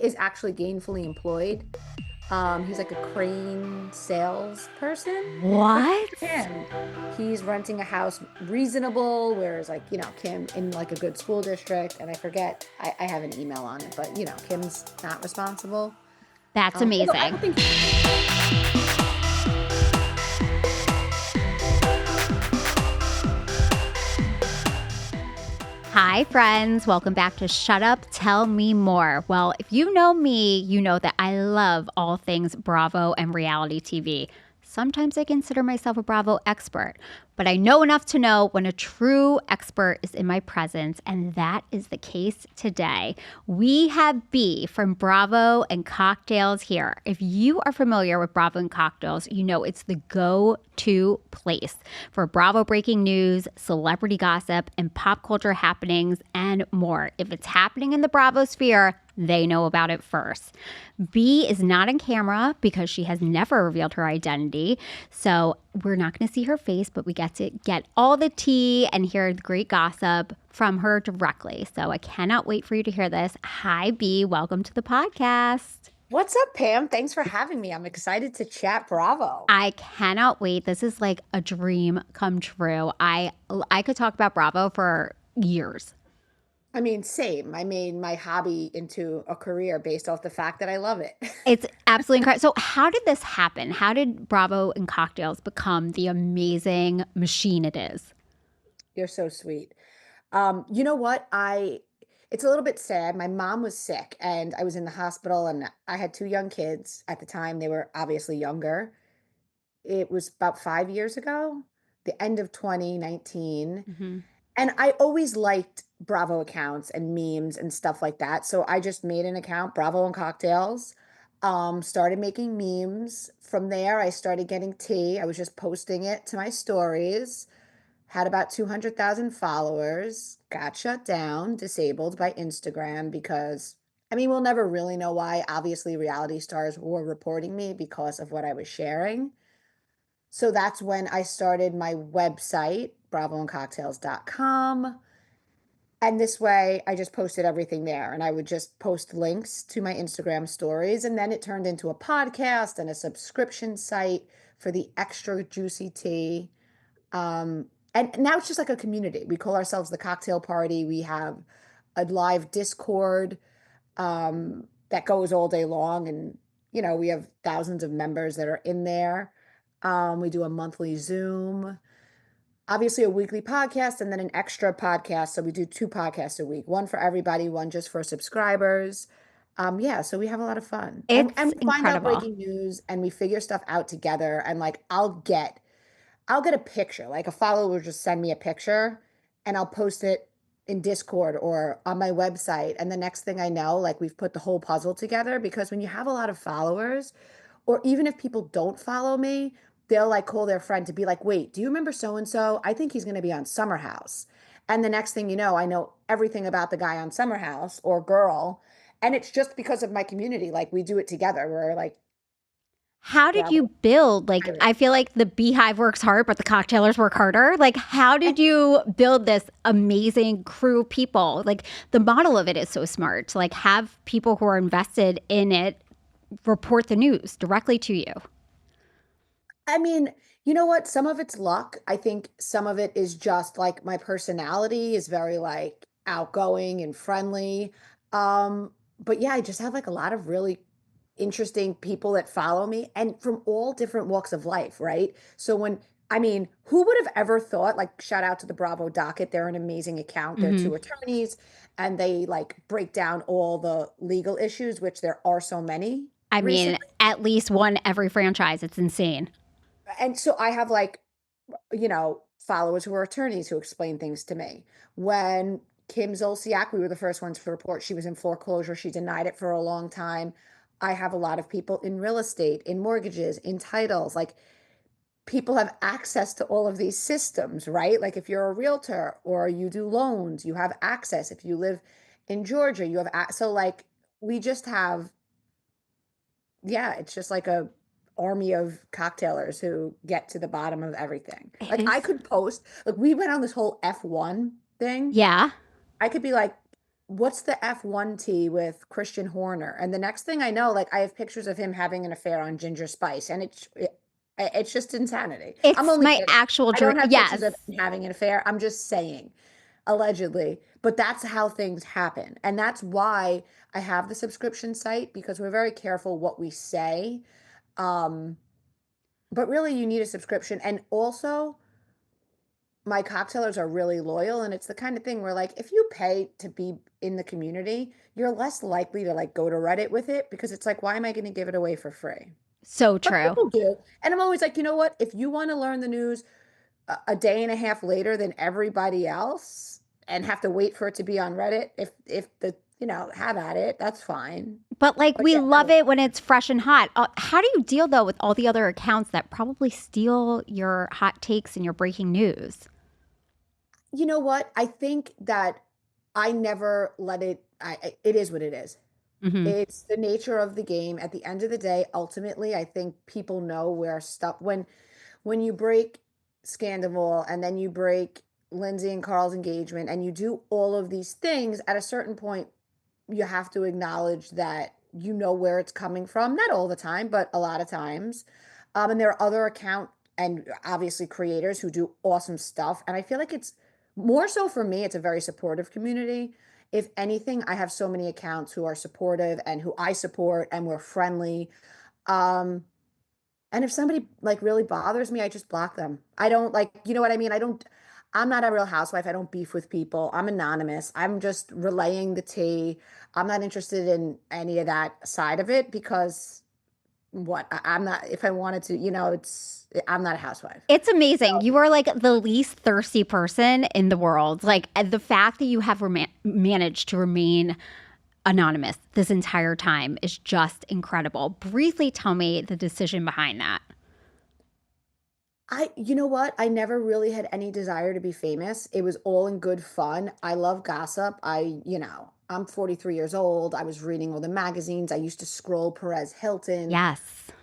is actually gainfully employed. He's like a crane salesperson. But What? good for him. He's renting a house reasonable, whereas like, Kim in like a good school district, and I forget, I have an email on it, but Kim's not responsible. That's Although I amazing. don't think Hi, friends. Welcome back to Shut Up, Tell Me More. Well, if you know me, you know that I love all things Bravo and reality TV. Sometimes I consider myself a Bravo expert, but I know enough to know when a true expert is in my presence, and that is the case today. We have B from Bravo and Cocktails here. If you are familiar with Bravo and Cocktails, you know it's the go-to place for Bravo breaking news, celebrity gossip, and pop culture happenings, and more. If it's happening in the Bravo sphere, they know about it first. B is not on camera because she has never revealed her identity. So we're not going to see her face, but we get to get all the tea and hear the great gossip from her directly. So I cannot wait for you to hear this. Hi, B. Welcome to the podcast. What's up, Pam? Thanks for having me. I'm excited to chat Bravo. I cannot wait. This is like a dream come true. I could talk about Bravo for years. I mean, same. I made my hobby into a career based off the fact that I love it. It's absolutely incredible. So, how did this happen? How did Bravo and Cocktails become the amazing machine it is? You're so sweet. You know what? It's a little bit sad. My mom was sick and I was in the hospital and I had two young kids at the time. They were obviously younger. It was about 5 years ago, the end of 2019. Hmm. And I always liked Bravo accounts and memes and stuff like that. So I just made an account, Bravo and Cocktails. Started making memes. From there, I started getting tea. I was just posting it to my stories. Had about 200,000 followers. Got shut down, disabled by Instagram because, I mean, we'll never really know why. Obviously, reality stars were reporting me because of what I was sharing. So that's when I started my website, bravoandcocktails.com. And this way, I just posted everything there. And I would just post links to my Instagram stories. And then it turned into a podcast and a subscription site for the extra juicy tea. And now it's just like a community. We call ourselves the Cocktail Party. We have a live Discord that goes all day long. And, we have thousands of members that are in there. We do a monthly Zoom, obviously a weekly podcast, and then an extra podcast. So we do two podcasts a week, one for everybody, one just for subscribers. Yeah, so we have a lot of fun. And It's we find out incredible. breaking news and we figure stuff out together. And like I'll get a picture. Like a follower will just send me a picture and I'll post it in Discord or on my website. And the next thing I know, like we've put the whole puzzle together because when you have a lot of followers, or even if people don't follow me, they'll like call their friend to be like, wait, do you remember so and so? I think he's going to be on Summer House. And the next thing you know, I know everything about the guy on Summer House or girl. And it's just because of my community. Like we do it together. We're like, How did Bravo you build? Like, Pirates. I feel like the beehive works hard, but the cocktailers work harder. Like, how did you build this amazing crew of people? Like, the model of it is so smart to like have people who are invested in it report the news directly to you. I mean, you know what? Some of it's luck. I think some of it is just like my personality is very like outgoing and friendly. But yeah, I just have like a lot of really interesting people that follow me and from all different walks of life, right? So I mean, who would have ever thought, like, shout out to the Bravo Docket, they're an amazing account. They're Hmm. two attorneys and they like break down all the legal issues, which there are so many I mean, recently. at least one every franchise. It's insane. And so I have like followers who are attorneys who explain things to me. When Kim Zolciak, we were the first ones to report she was in foreclosure. She denied it for a long time. I have a lot of people in real estate, in mortgages, in titles. Like people have access to all of these systems, right? Like if you're a realtor or you do loans, you have access. If you live in Georgia, you have so like we just have, yeah, it's just like a army of cocktailers who get to the bottom of everything. It Like I is. could post, like we went on this whole F1 thing. Yeah. I could be like, what's the F1T with Christian Horner? And the next thing I know, like I have pictures of him having an affair on Ginger Spice, and it's just insanity. I'm It's only my kidding. actual I dream. don't have pictures of Yes. him having an affair. I'm just saying, allegedly. But that's how things happen. And that's why I have the subscription site because we're very careful what we say. Um, but really, you need a subscription. And also, my cocktailers are really loyal. And it's the kind of thing where, like, if you pay to be in the community, you're less likely to like go to Reddit with it because it's like, why am I going to give it away for free? So But true. people do. And I'm always like, you know what? If you want to learn the news a day and a half later than everybody else and have to wait for it to be on Reddit, if the, have at it, that's fine. But like But we yeah, love it when it's fresh and hot. How do you deal though with all the other accounts that probably steal your hot takes and your breaking news? you know what? I think that I never let it it is what it is. Hmm. It's the nature of the game. At the end of the day, ultimately, I think people know where stuff when you break Scandoval and then you break Lindsay and Carl's engagement and you do all of these things, at a certain point, you have to acknowledge that you know where it's coming from. Not all the time, but a lot of times. And there are other account and obviously creators who do awesome stuff. And I feel like it's more so for me, it's a very supportive community. If anything, I have so many accounts who are supportive and who I support and we're friendly. Um, and if somebody, like, really bothers me, I just block them. I don't like, you know what I mean? I'm not a Real Housewife. I don't beef with people. I'm anonymous. I'm just relaying the tea. I'm not interested in any of that side of it because I'm not, if I wanted to, I'm not a housewife. It's amazing. So You are like the least thirsty person in the world. Like the fact that you have managed to remain anonymous this entire time is just incredible. Briefly tell me the decision behind that. you know what? I never really had any desire to be famous. It was all in good fun. I love gossip. I'm 43 years old. I was reading all the magazines. I used to scroll Perez Hilton. Yes.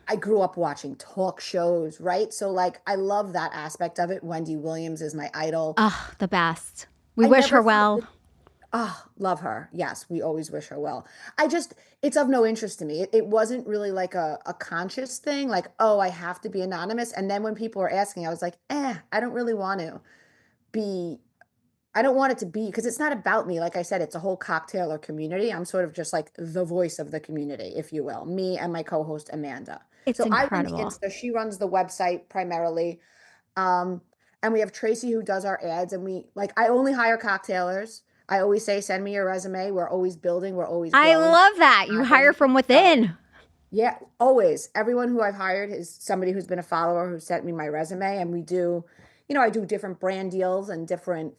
I grew up watching talk shows, right? So like I love that aspect of it. Wendy Williams is my idol. Oh, the best. We I wish never her felt well. like, oh, love her. Yes, we always wish her well. I just it's of no interest to me. It wasn't really like a conscious thing, like, oh, I have to be anonymous. And then when people were asking, I was like, I don't really want to be I don't want it to be because it's not about me. Like I said, it's a whole cocktail or community. I'm sort of just like the voice of the community, if you will, me and my co-host Amanda. It's So I run the incredible. Insta, she runs the website primarily. Um, and we have Tracy who does our ads, and I only hire cocktailers. I always say, send me your resume. We're always building, we're always I growing. love that. You hire Happen. from So within. yeah, always. Everyone who I've hired is somebody who's been a follower who sent me my resume, and I do different brand deals and different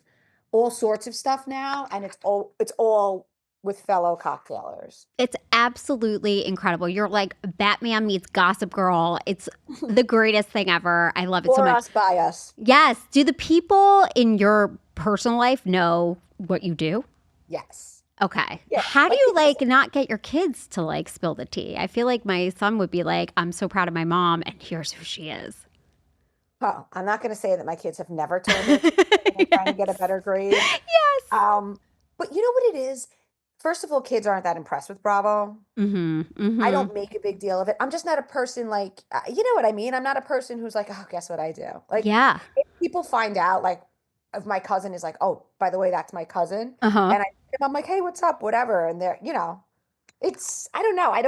all sorts of stuff now, and it's all with fellow cocktailers. It's absolutely incredible. You're like Batman meets Gossip Girl. It's the greatest thing ever. I love it so For much. us, by us. Yes. Do the people in your personal life know what you do? Yes. Okay. Yeah. How do Like you because like not get your kids to like spill the tea? I feel like my son would be like, I'm so proud of my mom, and here's who she is. oh, I'm not going to say that my kids have never told me when they're trying to get a Yes. better grade. Yes. But you know what it is? First of all, kids aren't that impressed with Bravo. Mm-hmm. I Mm-hmm. don't make a big deal of it. I'm just not a person like, you know what I mean? I'm not a person who's like, oh, guess what I do? Like, Yeah. if people find out, like, if my cousin is like, oh, by the way, that's my cousin. Uh-huh. And I'm like, hey, what's up? Whatever. And I don't know. I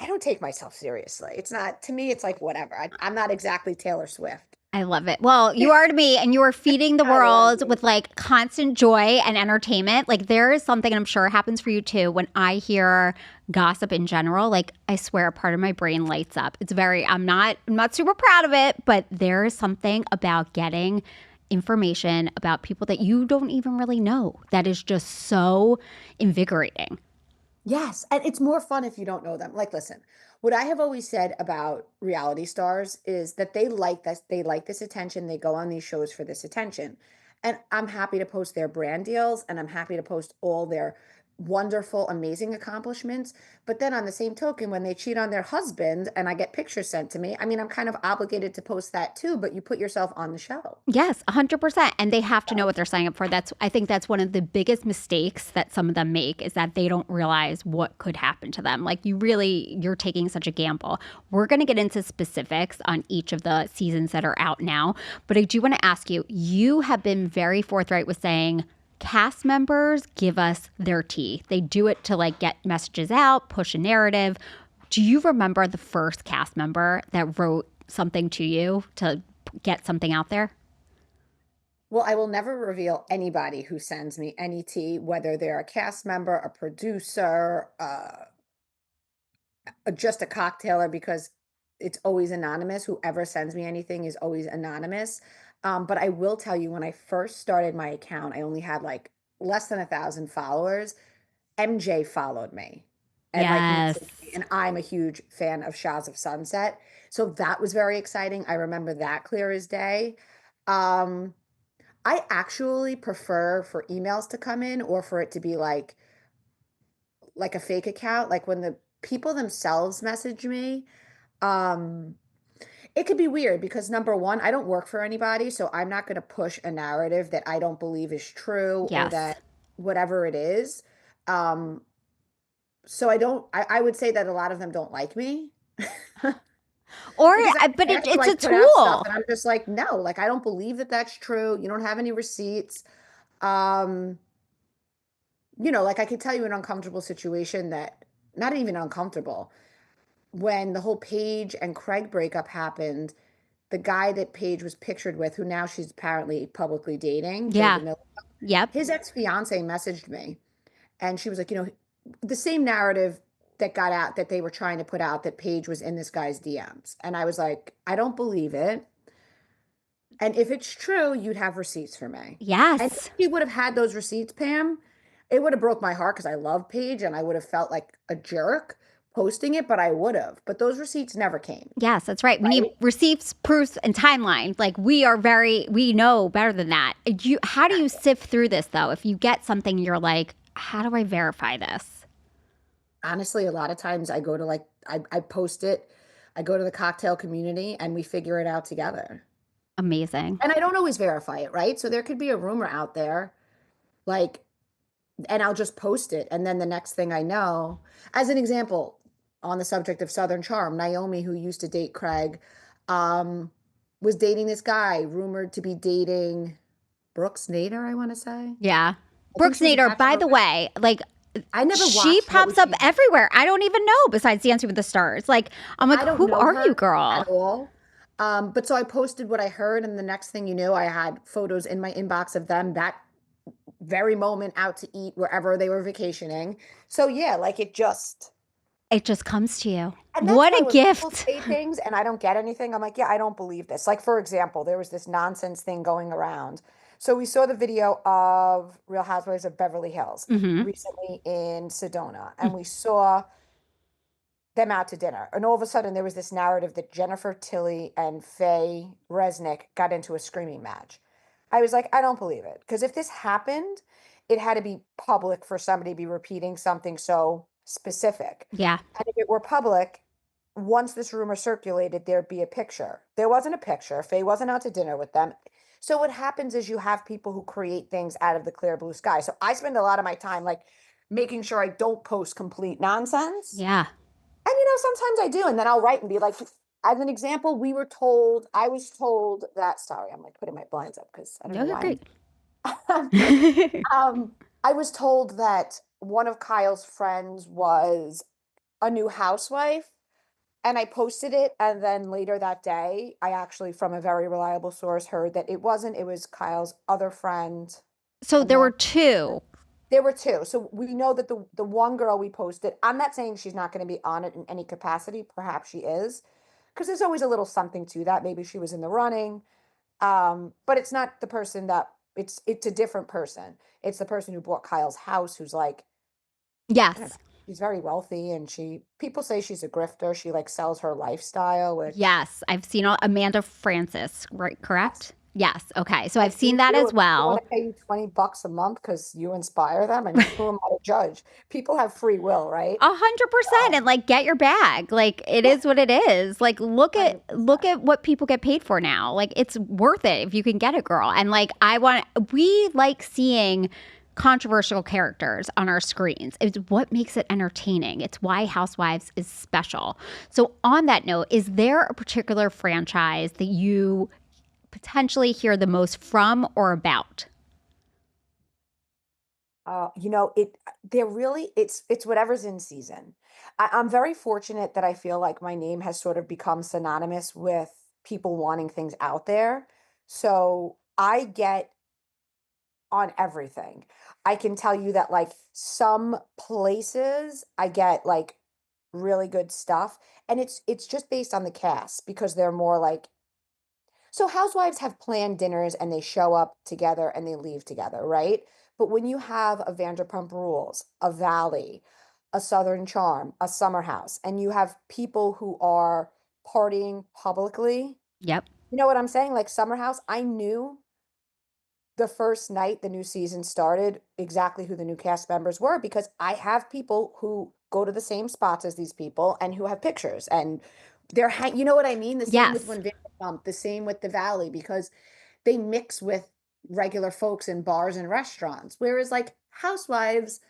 don't take myself seriously. It's not, to me, it's like, whatever. I'm not exactly Taylor Swift. I love it. Well, you are to me, and you are feeding the I love world you. with like constant joy and entertainment. Like there is something, and I'm sure it happens for you too. When I hear gossip in general, like I swear, a part of my brain lights up. It's very. I'm not super proud of it, but there is something about getting information about people that you don't even really know that is just so invigorating. Yes, and it's more fun if you don't know them. Like, listen, what I have always said about reality stars is that they like this attention, they go on these shows for this attention. And I'm happy to post their brand deals and I'm happy to post all their wonderful, amazing accomplishments. But then on the same token, when they cheat on their husband and I get pictures sent to me, I mean, I'm kind of obligated to post that too, but you put yourself on the show. Yes, 100%. And they have to know what they're signing up for. I think that's one of the biggest mistakes that some of them make is that they don't realize what could happen to them. Like you're taking such a gamble. We're going to get into specifics on each of the seasons that are out now. But I do want to ask you, you have been very forthright with saying cast members give us their tea. They do it to like get messages out, push a narrative. Do you remember the first cast member that wrote something to you to get something out there? Well, I will never reveal anybody who sends me any tea, whether they're a cast member, a producer, just a cocktailer, because it's always anonymous. Whoever sends me anything is always anonymous. But I will tell you, when I first started my account, I only had like less than 1,000 followers. MJ followed me and like Yes. messaged me, and I'm a huge fan of Shahs of Sunset. So that was very exciting. I remember that clear as day. Um, I actually prefer for emails to come in or for it to be like a fake account. Like when the people themselves message me, um, it could be weird because number one, I don't work for anybody, so I'm not going to push a narrative that I don't believe is true or Yes. that whatever it is. Um, so I would say that a lot of them don't like me Or, because but I have to it's a like put out stuff tool. and I'm just like, no, like I don't believe that that's true. You don't have any receipts. Um, like I could tell you an uncomfortable situation that not even uncomfortable. When the whole Paige and Craig breakup happened, the guy that Paige was pictured with, who now she's apparently publicly dating, Joe Yeah. DeMille, Yep. his ex-fiance messaged me and she was like, the same narrative that got out that they were trying to put out that Paige was in this guy's DMs. And I was like, I don't believe it. And if it's true, you'd have receipts for me. And if Yes. you would have had those receipts, Pam, it would have broke my heart because I love Paige and I would have felt like a jerk posting it, but I would have. But those receipts never came, Yes, that's right. We need right? receipts, proofs, and timeline. Like we know better than that. How do you sift through this though? If you get something, you're like, how do I verify this? Honestly, a lot of times I go to I post it, I go to the cocktail community and we figure it out together. Amazing. And I don't always verify it, right? So there could be a rumor out there, like, and I'll just post it. And then the next thing I know, as an example, on the subject of Southern Charm, Naomi, who used to date Craig, um, was dating this guy rumored to be dating Brooks Nader, I want to say. Yeah. I think Brooks she was a Nader, by the bachelorette. way, like I never she watched what pops was up she. everywhere. I don't even know besides Dancing with the Stars. Like I'm like, I don't who know are you, her at girl? all. But so I posted what I heard, and the next thing you know, I had photos in my inbox of them that very moment out to eat wherever they were vacationing. So yeah, like it just, It just comes to you. and that's What why a when people gift. say things and I don't get anything, I'm like, yeah, I don't believe this. Like for example, there was this nonsense thing going around. So we saw the video of Real Housewives of Beverly Hills Hmm. recently in Sedona, and we saw them out to dinner. And all of a sudden, there was this narrative that Jennifer Tilly and Faye Resnick got into a screaming match. I was like, I don't believe it. Because if this happened, it had to be public for somebody to be repeating something so specific. Yeah. And if it were public, once this rumor circulated, there'd be a picture. There wasn't a picture. Faye wasn't out to dinner with them. So what happens is you have people who create things out of the clear blue sky. So I spend a lot of my time like making sure I don't post complete nonsense, Yeah. and sometimes I do, and then I'll write and be like, as an example, I was told that, sorry, I'm like putting my blinds up because I don't No, know you're why great. I'm, I was told that one of Kyle's friends was a new housewife, and I posted it, and then later that day, I actually, from a very reliable source, heard that it was Kyle's other friend, So a there man. were two. There were two. So we know that the one girl we posted, I'm not saying she's not going to be on it in any capacity. Perhaps she is, because there's always a little something to that. Maybe she was in the running. But it's not the person that it's a different person. It's the person who bought Kyle's house, who's like, I don't know, Yes. she's very wealthy, and people say she's a grifter. She like sells her lifestyle, which Yes. I've seen Amanda Francis, right? yes, Correct? Yes. Okay. So I've And seen do that you, as if people want well. to pay you $20 a month because you inspire them, and who am I to judge? People have free will, right? 100%, So, and like get your bag. Like it is what it is. Like look 100%. at what people get paid for now. Like it's worth it if you can get it, girl. And like we like seeing controversial characters on our screens. It's what makes it entertaining. It's why Housewives is special. So on that note, is there a particular franchise that you potentially hear the most from or about? They're really, it's whatever's in season. I'm very fortunate that I feel like my name has sort of become synonymous with people wanting things out there. So I get on everything. I can tell you that like some places I get like really good stuff, and it's just based on the cast because they're more like, so housewives have planned dinners and they show up together and they leave together, right? But when you have a Vanderpump Rules, a Valley, a Southern Charm, a Summer House, and you have people who are partying publicly, Yep. you know what I'm saying? Like Summer House, I knew the first night the new season started exactly who the new cast members were because I have people who go to the same spots as these people and who have pictures, and you know what I mean? The same with Yes. when Vanderpump, the same with the Valley, because they mix with regular folks in bars and restaurants. Whereas like Housewives,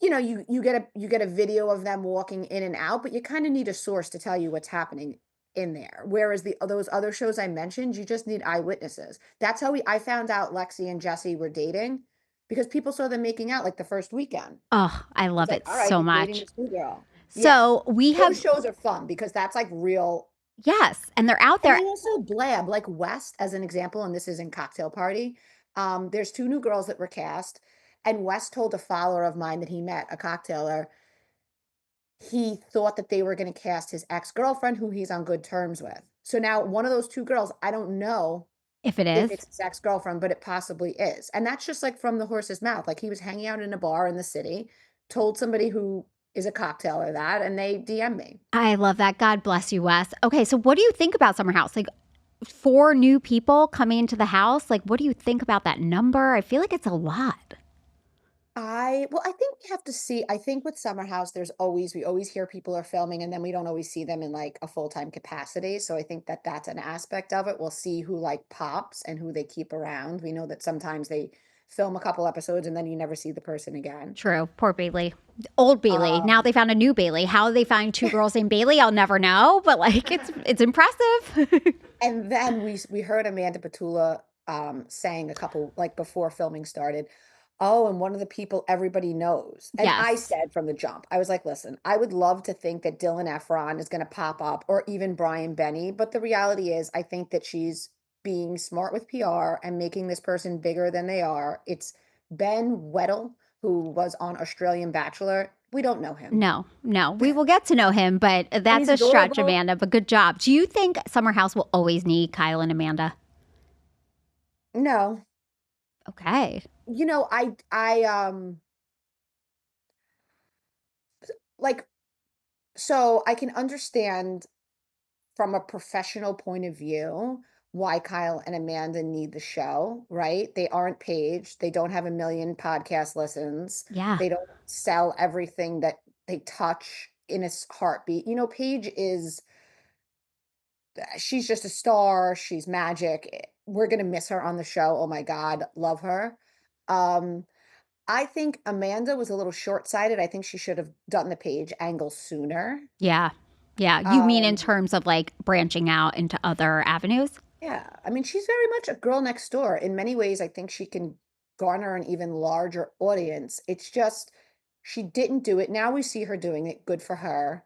you get a video of them walking in and out, but you kind of need a source to tell you what's happening in there. Whereas those other shows I mentioned, you just need eyewitnesses. That's how I found out Lexi and Jesse were dating, because people saw them making out like the first weekend. Oh, I It's love like, it all right, so he's dating much. this new girl. Yeah. So we Those have, shows are fun because that's like real. yes, and they're out And there. they also blab, like West, as an example, and this is in Cocktail Party. There's two new girls that were cast, and West told a follower of mine that he met, a cocktailer, he thought that they were going to cast his ex-girlfriend who he's on good terms with. So now one of those two girls, I don't know If it if is, it's his ex-girlfriend, but it possibly is. And that's just like from the horse's mouth. Like he was hanging out in a bar in the city, told somebody who is a cocktailer that, and they DM me. I love that. God bless you, Wes. Okay, so what do you think about Summer House? Like four new people coming into the house. Like, what do you think about that number? I feel like it's a lot. I think we have to see. I think with Summer House, we always hear people are filming and then we don't always see them in like a full-time capacity. So I think that that's an aspect of it. We'll see who like pops and who they keep around. We know that sometimes they film a couple episodes and then you never see the person again. True. Poor Bailey. Old Bailey. Now Um, they found a new Bailey. How they find two girls named Bailey, I'll never know. But like, it's impressive. and then we heard Amanda Petula saying a couple like before filming started, oh, and one of the people everybody knows. And I Yes. said from the jump, I was like, listen, I would love to think that Dylan Efron is going to pop up, or even Brian Benny, but the reality is I think that she's being smart with PR and making this person bigger than they are. It's Ben Weddle, who was on Australian Bachelor. We don't know him. No, no. We will get to know him, but And that's he's a stretch, adorable. Amanda. But good job. Do you think Summer House will always need Kyle and Amanda? No. Okay. I like, so I can understand from a professional point of view why Kyle and Amanda need the show, right? They aren't Paige. They don't have a million podcast listens. Yeah. They don't sell everything that they touch in a heartbeat. Paige is, she's just a star. She's magic. We're going to miss her on the show. Oh my God, love her. Um, I think Amanda was a little short-sighted. I think she should have done the Paige angle sooner. Yeah. Yeah. You mean in Um, terms of like branching out into other avenues? Yeah, I mean, she's very much a girl next door. In many ways, I think she can garner an even larger audience. It's just she didn't do it. Now we see her doing it. Good for her.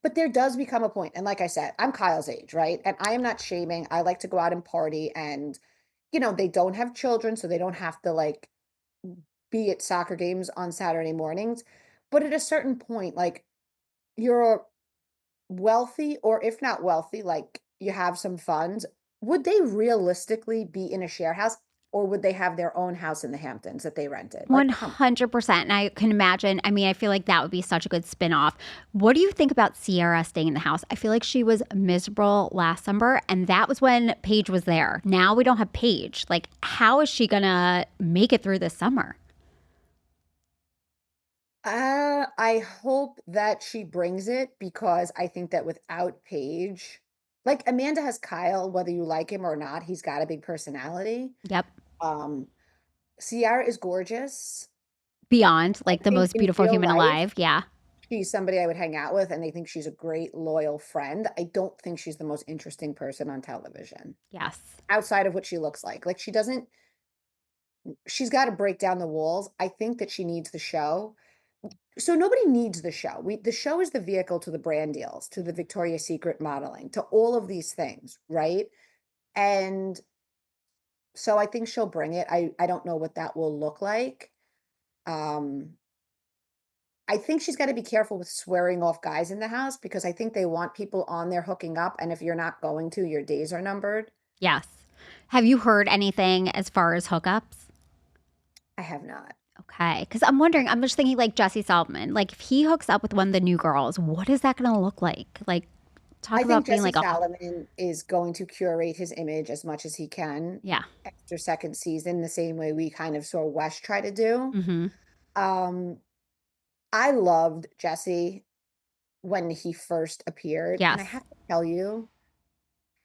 But there does become a point, and like I said, I'm Kyle's age, right? And I am not shaming. I like to go out and party, and they don't have children, so they don't have to like be at soccer games on Saturday mornings. But at a certain point, like you're wealthy, or if not wealthy, like you have some funds, would they realistically be in a share house? or would they have their own house in the Hamptons that they rented? Like, come. 100%. And I can imagine. I mean, I feel like that would be such a good spin-off. What do you think about Sierra staying in the house? I feel like she was miserable last summer, and that was when Paige was there. Now we don't have Paige. Like, how is she gonna make it through this summer? I hope that she brings it because I think that without Paige, like Amanda has Kyle, whether you like him or not, he's got a big personality. Yep. Um, Ciara is gorgeous. Beyond, I like the think most in beautiful real human life, alive. Yeah. she's somebody I would hang out with, and they think she's a great, loyal friend. I don't think she's the most interesting person on television Yes. outside of what she looks like. Like, she's got to break down the walls. I think that she needs the show. So nobody needs the show. The show is the vehicle to the brand deals, to the Victoria's Secret modeling, to all of these things, right? And so I think she'll bring it. I don't know what that will look like. Um, I think she's got to be careful with swearing off guys in the house because I think they want people on there hooking up, and if you're not going to, your days are numbered. Yes. Have you heard anything as far as hookups? I have not. Okay. Because I'm wondering, I'm just thinking like Jesse Saltman. Like, if he hooks up with one of the new girls, what is that going to look like? Like, I talk think about being Jesse like a, Salomon is going to curate his image as much as he can yeah. after second season, the same way we kind of saw Wes try to do. Mm-hmm. Um, I loved Jesse when he first appeared, and I Yes. have to tell you,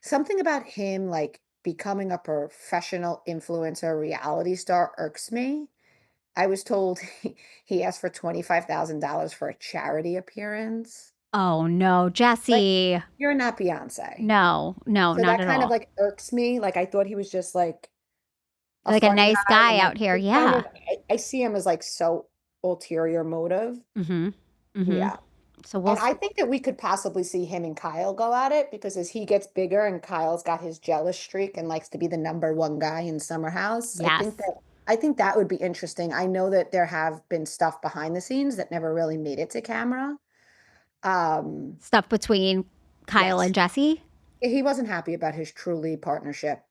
something about him, like, becoming a professional influencer reality star irks me. I was told he asked for $25,000 for a charity appearance. Oh, no. Like, Jesse. you're not Beyonce. No, no, So not that at kind of, all. like, irks me, like, I thought he was just, like, a Like a fun nice guy, guy and, like, out here. he kind Yeah. of I see him as, like, so ulterior motive. Mm-hmm. Mm-hmm. Yeah. So we'll, And I think that we could possibly see him and Kyle go at it because as he gets bigger and Kyle's got his jealous streak and likes to be the number one guy in Summer House, yes. I think that would be interesting. I know that there have been stuff behind the scenes that never really made it to camera. Um, Stuff between Kyle yes. and Jesse. He wasn't happy about his Truly partnership.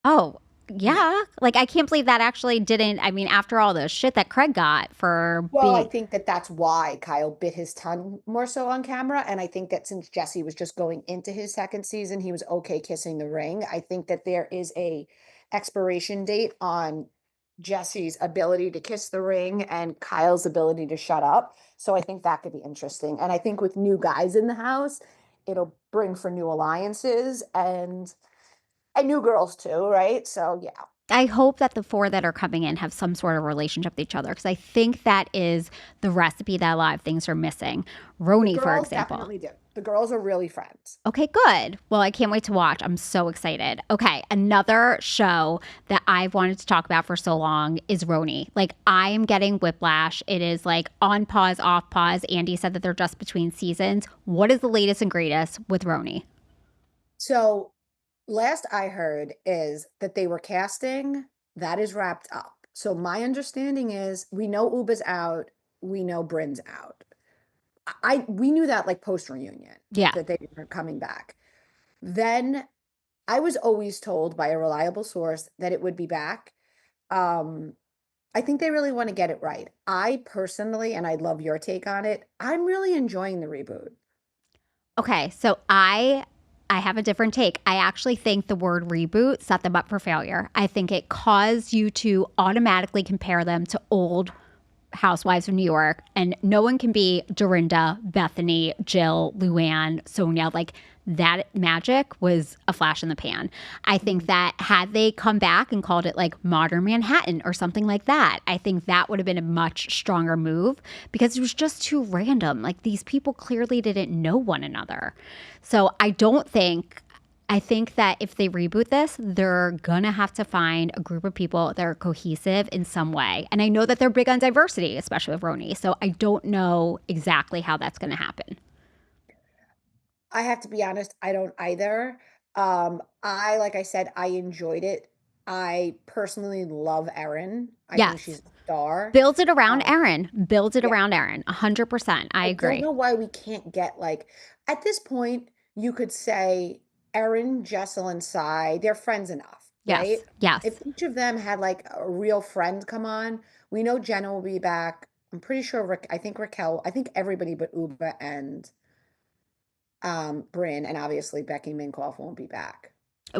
Oh, No. yeah. Like, I can't believe that actually didn't. I mean, after all the shit that Craig got for Well, I being, think that that's why Kyle bit his tongue more so on camera, and I think that since Jesse was just going into his second season, he was okay kissing the ring. I think that there is a expiration date on Jesse's ability to kiss the ring and Kyle's ability to shut up. So I think that could be interesting. And I think with new guys in the house, it'll bring for new alliances and new girls too, right? So yeah. I hope that the four that are coming in have some sort of relationship with each other because I think that is the recipe that a lot of things are missing. The Roni, for girls example. definitely do. The girls are really friends. Okay, good. Well, I can't wait to watch. I'm so excited. Okay, another show that I've wanted to talk about for so long is Roni. Like, I am getting whiplash. It is like on pause, off pause. Andy said that they're just between seasons. What is the latest and greatest with Roni? So last I heard is that they were casting, that is wrapped up. So my understanding is we know Uba's out, we know Bryn's out. We knew that like post reunion Yeah. that they were coming back. Then I was always told by a reliable source that it would be back. Um, I think they really want to get it right. I personally, and I'd love your take on it, I'm really enjoying the reboot. Okay, so I have a different take. I actually think the word reboot set them up for failure. I think it caused you to automatically compare them to old Housewives of New York, and no one can be Dorinda, Bethany, Jill, Luann, Sonia. Like, that magic was a flash in the pan. I think that had they come back and called it like Modern Manhattan or something like that, I think that would have been a much stronger move because it was just too random. Like, these people clearly didn't know one another. So I think that if they reboot this, they're gonna have to find a group of people that are cohesive in some way. And I know that they're big on diversity, especially with Roni. So I don't know exactly how that's gonna happen. I have to be honest, I don't either. Like I said, I enjoyed it. I personally love Erin. I think Yes. she's a star. Build it around Um, Erin. Build it yeah, around Erin. 100%. I I don't agree. know why we can't get like at this point, you could say Erin, Jessel, and Cy, they're friends enough. Yes. right? Yes. If each of them had like a real friend come on, we know Jenna will be back. I'm pretty sure I think Raquel, I think everybody but Uba and Bryn, and obviously Becky Minkoff won't be back.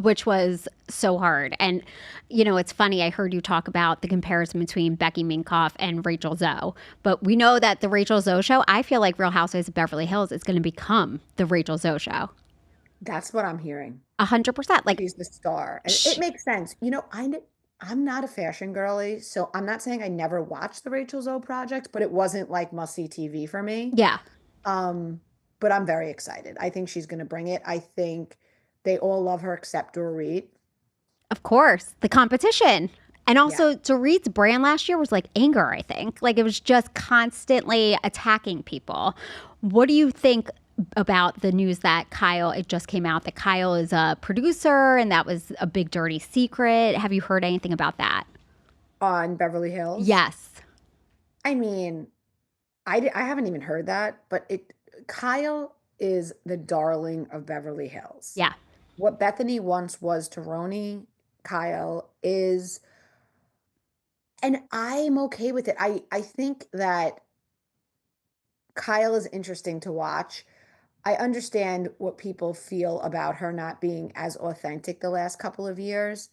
Which was so hard. And, you know, it's funny. I heard you talk about the comparison between Becky Minkoff and Rachel Zoe. But we know that the Rachel Zoe show, I feel like Real Housewives of Beverly Hills is going to become the Rachel Zoe show. That's what I'm hearing. 100%. Like, She's the star. And sh- it makes sense. I'm not a fashion girly, so I'm not saying I never watched the Rachel Zoe project, but it wasn't like must-see TV for me. yeah, Um, but I'm very excited. I think she's going to bring it. I think they all love her except Dorit. of course. The competition. And Yeah. also, Dorit's brand last year was like anger, I think. Like, it was just constantly attacking people. What do you think about the news that Kyle, it just came out that Kyle is a producer and that was a big dirty secret? Have you heard anything about that? On Beverly Hills. Yes. I mean, I haven't even heard that, but Kyle is the darling of Beverly Hills. Yeah. What Bethany once was to Roni, Kyle is, and I'm okay with it. I think that Kyle is interesting to watch. I understand what people feel about her not being as authentic the last couple of years.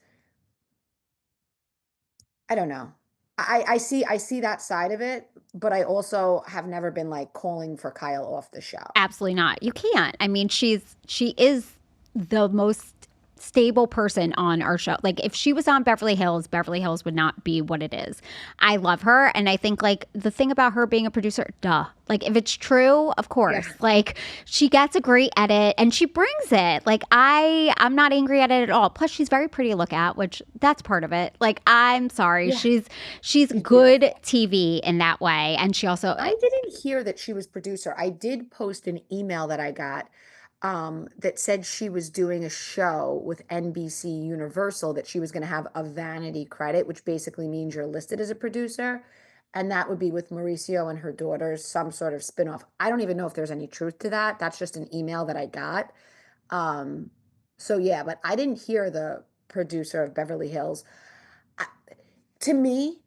I don't know. I see that side of it, but I also have never been like calling for Kyle off the show. Absolutely not. You can't. I mean, she is the most stable person on our show. Like if she was on Beverly Hills would not be what it is. I love her and I think like the thing about her being a producer, duh. Like if it's true, of course. Yeah. Like she gets a great edit and she brings it. Like I'm not angry at it at all. Plus she's very pretty to look at, which that's part of it. Like I'm sorry. Yeah. She's She's good beautiful. TV in that way and she also I didn't hear that she was producer. I did post an email that I got that said she was doing a show with NBC Universal, that she was going to have a vanity credit, which basically means you're listed as a producer. And that would be with Mauricio and her daughters, some sort of spinoff. I don't even know if there's any truth to that. That's just an email that I got. Um, so yeah, but I didn't hear the producer of Beverly Hills. I, to me,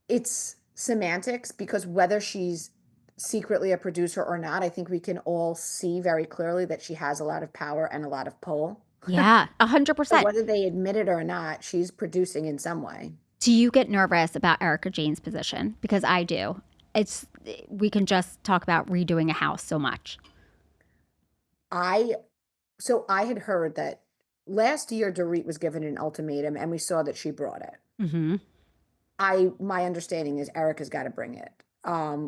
it's semantics, because whether she's secretly a producer or not, I think we can all see very clearly that she has a lot of power and a lot of pull. yeah, So 100%. whether they admit it or not, she's producing in some way. Do you get nervous about Erica Jane's position? Because I do. It's we can just talk about redoing a house so much. I I had heard that last year Dorit was given an ultimatum and we saw that she brought it. Mm-hmm. My understanding is Erica's got to bring it.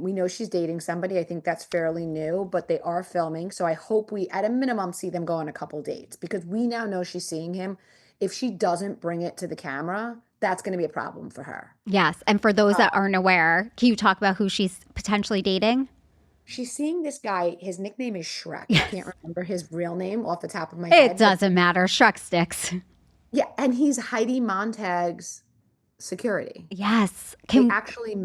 We know she's dating somebody. I think that's fairly new, but they are filming. So I hope we, at a minimum, see them go on a couple dates, because we now know she's seeing him. If she doesn't bring it to the camera, that's going to be a problem for her. Yes, and for those Uh, that aren't aware, can you talk about who she's potentially dating? she's seeing this guy. His nickname is Shrek. I Yes. can't remember his real name off the top of my It head, but doesn't matter. Shrek sticks. yeah, and he's Heidi Montag's security. Yes. They Can actually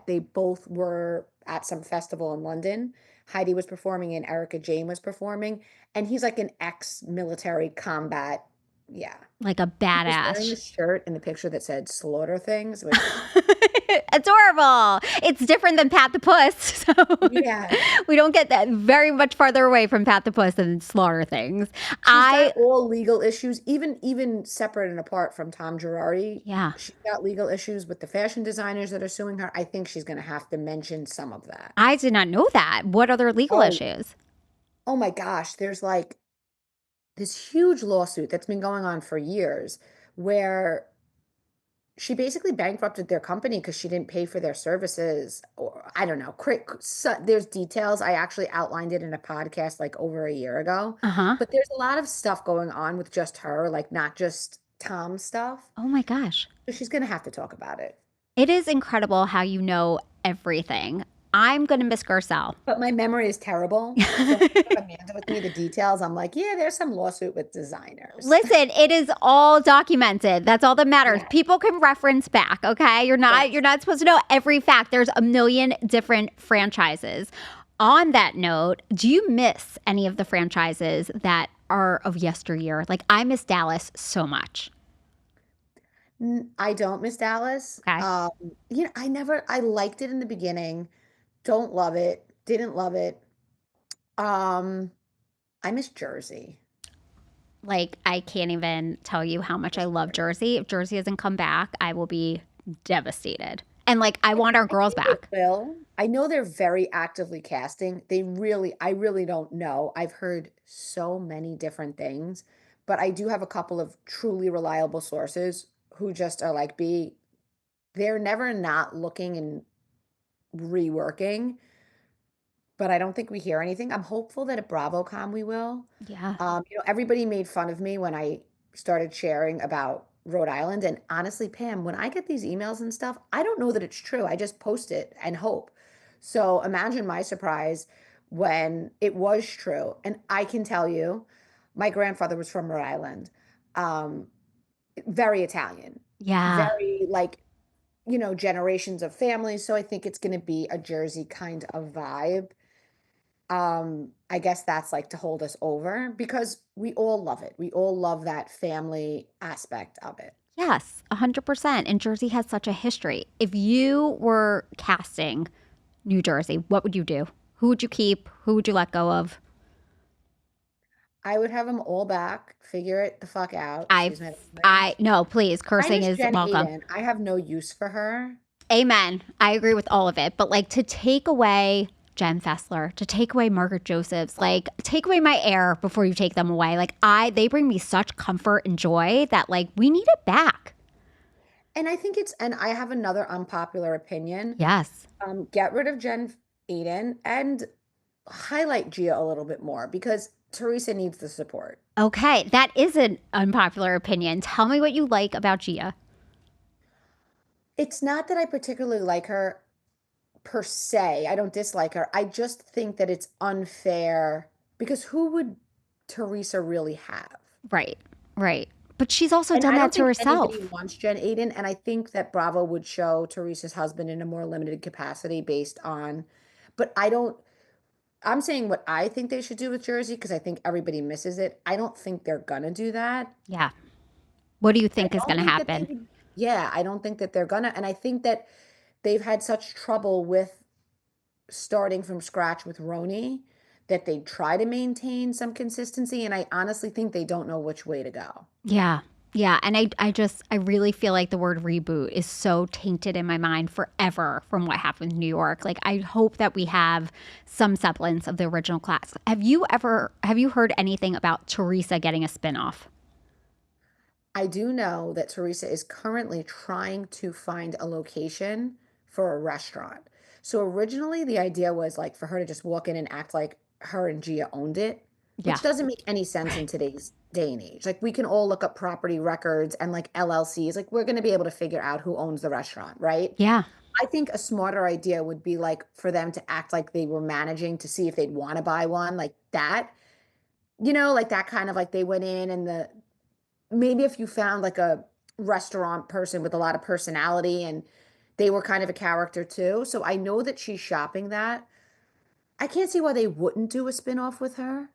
they both were at some festival in London. Heidi was performing and Erica Jane was performing. And he's like an ex-military combat. Yeah. like a He was wearing a badass. shirt in the picture that said slaughter things, which, Adorable. It's different than Pat the Puss. So yeah. we don't get that very much farther away from Pat the Puss than Slaughter Things. She's I got all legal issues, even separate and apart from Tom Girardi. yeah. She's got legal issues with the fashion designers that are suing her. I think she's going to have to mention some of that. I did not know that. What other legal Oh, issues? oh my gosh. There's like this huge lawsuit that's been going on for years, where she basically bankrupted their company because she didn't pay for their services, or I don't know. So there's details. I actually outlined it in a podcast like over a year ago. Uh-huh. But there's a lot of stuff going on with just her, like not just Tom's stuff. Oh my gosh. So she's going to have to talk about it. It is incredible how you know everything. I'm going to miss Garcelle. But my memory is terrible. So when I have Amanda with me, the details, I'm like, yeah, there's some lawsuit with designers. Listen, it is all documented. That's all that matters. Yeah. People can reference back, okay? Yes. You're not supposed to know every fact. There's a million different franchises. On that note, do you miss any of the franchises that are of yesteryear? Like I miss Dallas so much. I don't miss Dallas. Okay. I liked it in the beginning. Don't love it. Didn't love it. Um, I miss Jersey. Like, I can't even tell you how much I Miss love Jersey. Jersey. If Jersey doesn't come back, I will be devastated. And like, I I want our I girls think it back. will. I know they're very actively casting. I really don't know. I've heard so many different things, but I do have a couple of truly reliable sources who just are like, they're never not looking and reworking, but I don't think we hear anything. I'm hopeful that at BravoCon we will. Yeah. Everybody made fun of me when I started sharing about Rhode Island. And honestly, Pam, when I get these emails and stuff, I don't know that it's true. I just post it and hope. So imagine my surprise when it was true. And I can tell you, my grandfather was from Rhode Island, um, very Italian, Yeah. very generations of families. So I think it's going to be a Jersey kind of vibe. I guess that's like to hold us over because we all love it. We all love that family aspect of it. Yes, 100%. And Jersey has such a history. If you were casting New Jersey, what would you do? Who would you keep? Who would you let go of? I would have them all back, figure it the fuck out. I, Excuse my I, language. no, please, I cursing miss is Jen welcome. Aiden. I have no use for her. Amen. I agree with all of it. But like, to take away Jen Fessler, to take away Margaret Josephs, like, take away my air before you take them away. Like, they bring me such comfort and joy that like, we need it back. And I have another unpopular opinion. Yes. Get rid of Jen Aiden and highlight Gia a little bit more because Teresa needs the support. Okay. That is an unpopular opinion. Tell me what you like about Gia. It's not that I particularly like her per se. I don't dislike her. I just think that it's unfair because who would Teresa really have? Right. Right. But she's also And done I that don't to think anybody herself. wants Jen Aiden. And I think that Bravo would show Teresa's husband in a more limited capacity based on, but I don't, I'm saying what I think they should do with Jersey because I think everybody misses it. I don't think they're gonna do that. Yeah. What do you I think is don't going to think that they happen? would, yeah, I don't think that they're gonna. And I think that they've had such trouble with starting from scratch with Roni that they try to maintain some consistency. And I honestly think they don't know which way to go. Yeah. Yeah. And I really feel like the word reboot is so tainted in my mind forever from what happened in New York. Like, I hope that we have some semblance of the original class. Have you heard anything about Teresa getting a spinoff? I do know that Teresa is currently trying to find a location for a restaurant. So originally the idea was like for her to just walk in and act like her and Gia owned it, Yeah. which doesn't make any sense in today's day and age. Like we can all look up property records and like LLCs, like we're going to be able to figure out who owns the restaurant, right? Yeah. I think a smarter idea would be like for them to act like they were managing to see if they'd want to buy one, like that. Like that kind of like they went in and the maybe if you found like a restaurant person with a lot of personality and they were kind of a character too. So I know that she's shopping that. I can't see why they wouldn't do a spin-off with her.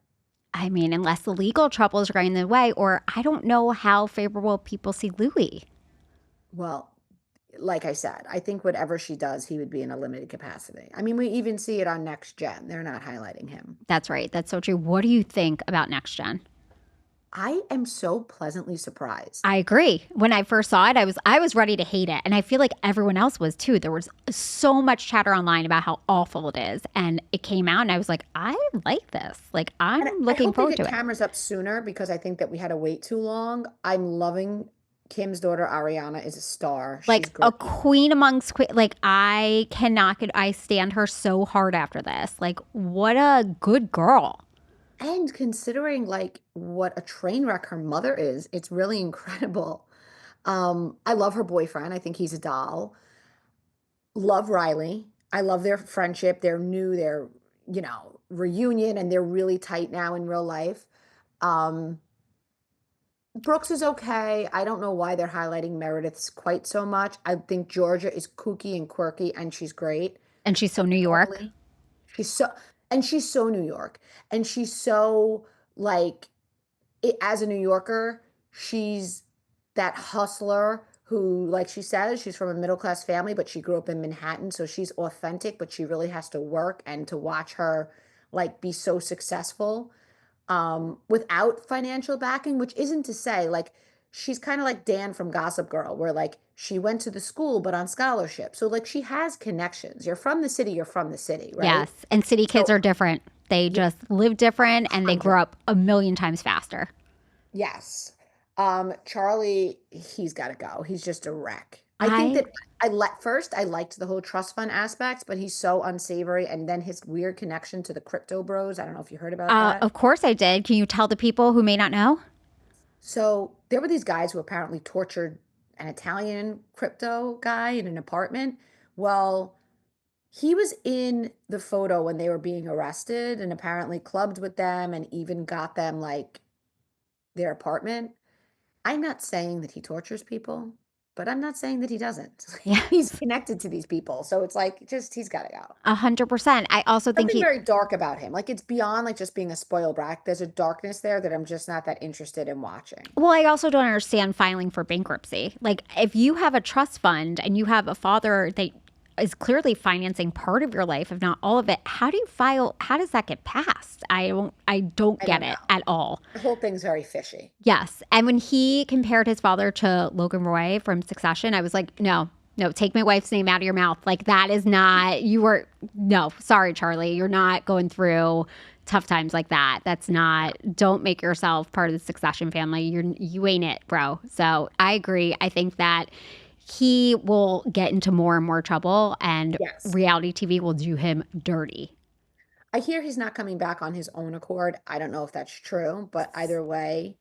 I mean, unless the legal troubles are going the way, or I don't know how favorable people see Louis. Well, like I said, I think whatever she does, he would be in a limited capacity. I mean, we even see it on Next Gen. They're not highlighting him. That's right. That's so true. What do you think about Next Gen? I am so pleasantly surprised. I agree. When I first saw it, I was ready to hate it, and I feel like everyone else was too. There was so much chatter online about how awful it is, and it came out, and I was like, I like this. Like, I'm And I looking hope they forward get to it. cameras up sooner because I think that we had to wait too long. I'm loving Kim's daughter Ariana is a star. She's Like a great. queen amongst queen. Like, I cannot get. I stand her so hard after this. Like, what a good girl. And considering like what a train wreck her mother is, it's really incredible. I love her boyfriend. I think he's a doll. Love Riley. I love their friendship, their reunion, and they're really tight now in real life. Um, Brooks is okay. I don't know why they're highlighting Meredith's quite so much. I think Georgia is kooky and quirky, and she's great. And she's so New York. Normally, she's so, and she's so New York, and she's so like as a New Yorker, she's that hustler who, like she says, she's from a middle class family, but she grew up in Manhattan, so she's authentic, but she really has to work, and to watch her like be so successful without financial backing, which isn't to say like she's kind of like Dan from Gossip Girl, where like she went to the school but on scholarship. So like she has connections. You're from the city, right? Yes. And city kids So are different. They yeah, just live different and they 100. grow up a million times faster. Yes. Charlie, he's got to go. He's just a wreck. I think I that I liked the whole trust fund aspects, but he's so unsavory. And then his weird connection to the crypto bros. I don't know if you heard about that. Of course I did. Can you tell the people who may not know? So there were these guys who apparently tortured an Italian crypto guy in an apartment. Well, he was in the photo when they were being arrested and apparently clubbed with them and even got them like their apartment. I'm not saying that he tortures people, but I'm not saying that he doesn't. He's Yes. connected to these people. So it's like, just, he's got to go. 100%. I also think Something he, very dark about him. Like it's beyond like just being a spoiled brat. There's a darkness there that I'm just not that interested in watching. well, I also don't understand filing for bankruptcy. Like, if you have a trust fund and you have a father that is clearly financing part of your life, if not all of it, how do you file? How does that get passed? I don't I get don't it know. at all. The whole thing's very fishy. Yes. And when he compared his father to Logan Roy from Succession, I was like, no, no, take my wife's name out of your mouth. Like, that is not, you were, no, sorry, Charlie. You're not going through tough times like that. That's not, don't make yourself part of the Succession family. You ain't it, bro. So I agree. I think that he will get into more and more trouble and Yes. reality TV will do him dirty. I hear he's not coming back on his own accord. I don't know if that's true, but either way,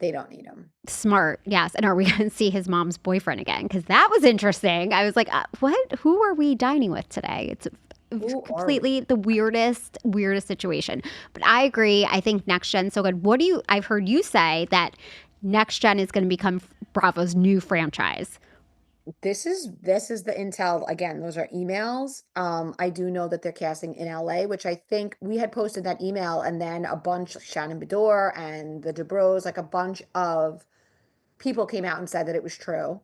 they don't need him. Smart, yes. And are we going to see his mom's boyfriend again? Because that was interesting. I was like, what? Who are we dining with today? It's Who are we? completely the weirdest situation. But I agree. I think Next Gen's so good. What do you, I've heard you say that Next Gen is going to become Bravo's new franchise. This is the intel. Again, those are emails. I do know that they're casting in LA, which I think we had posted that email, and then a bunch, Shannon Bedore and the DeBros, like a bunch of people came out and said that it was true.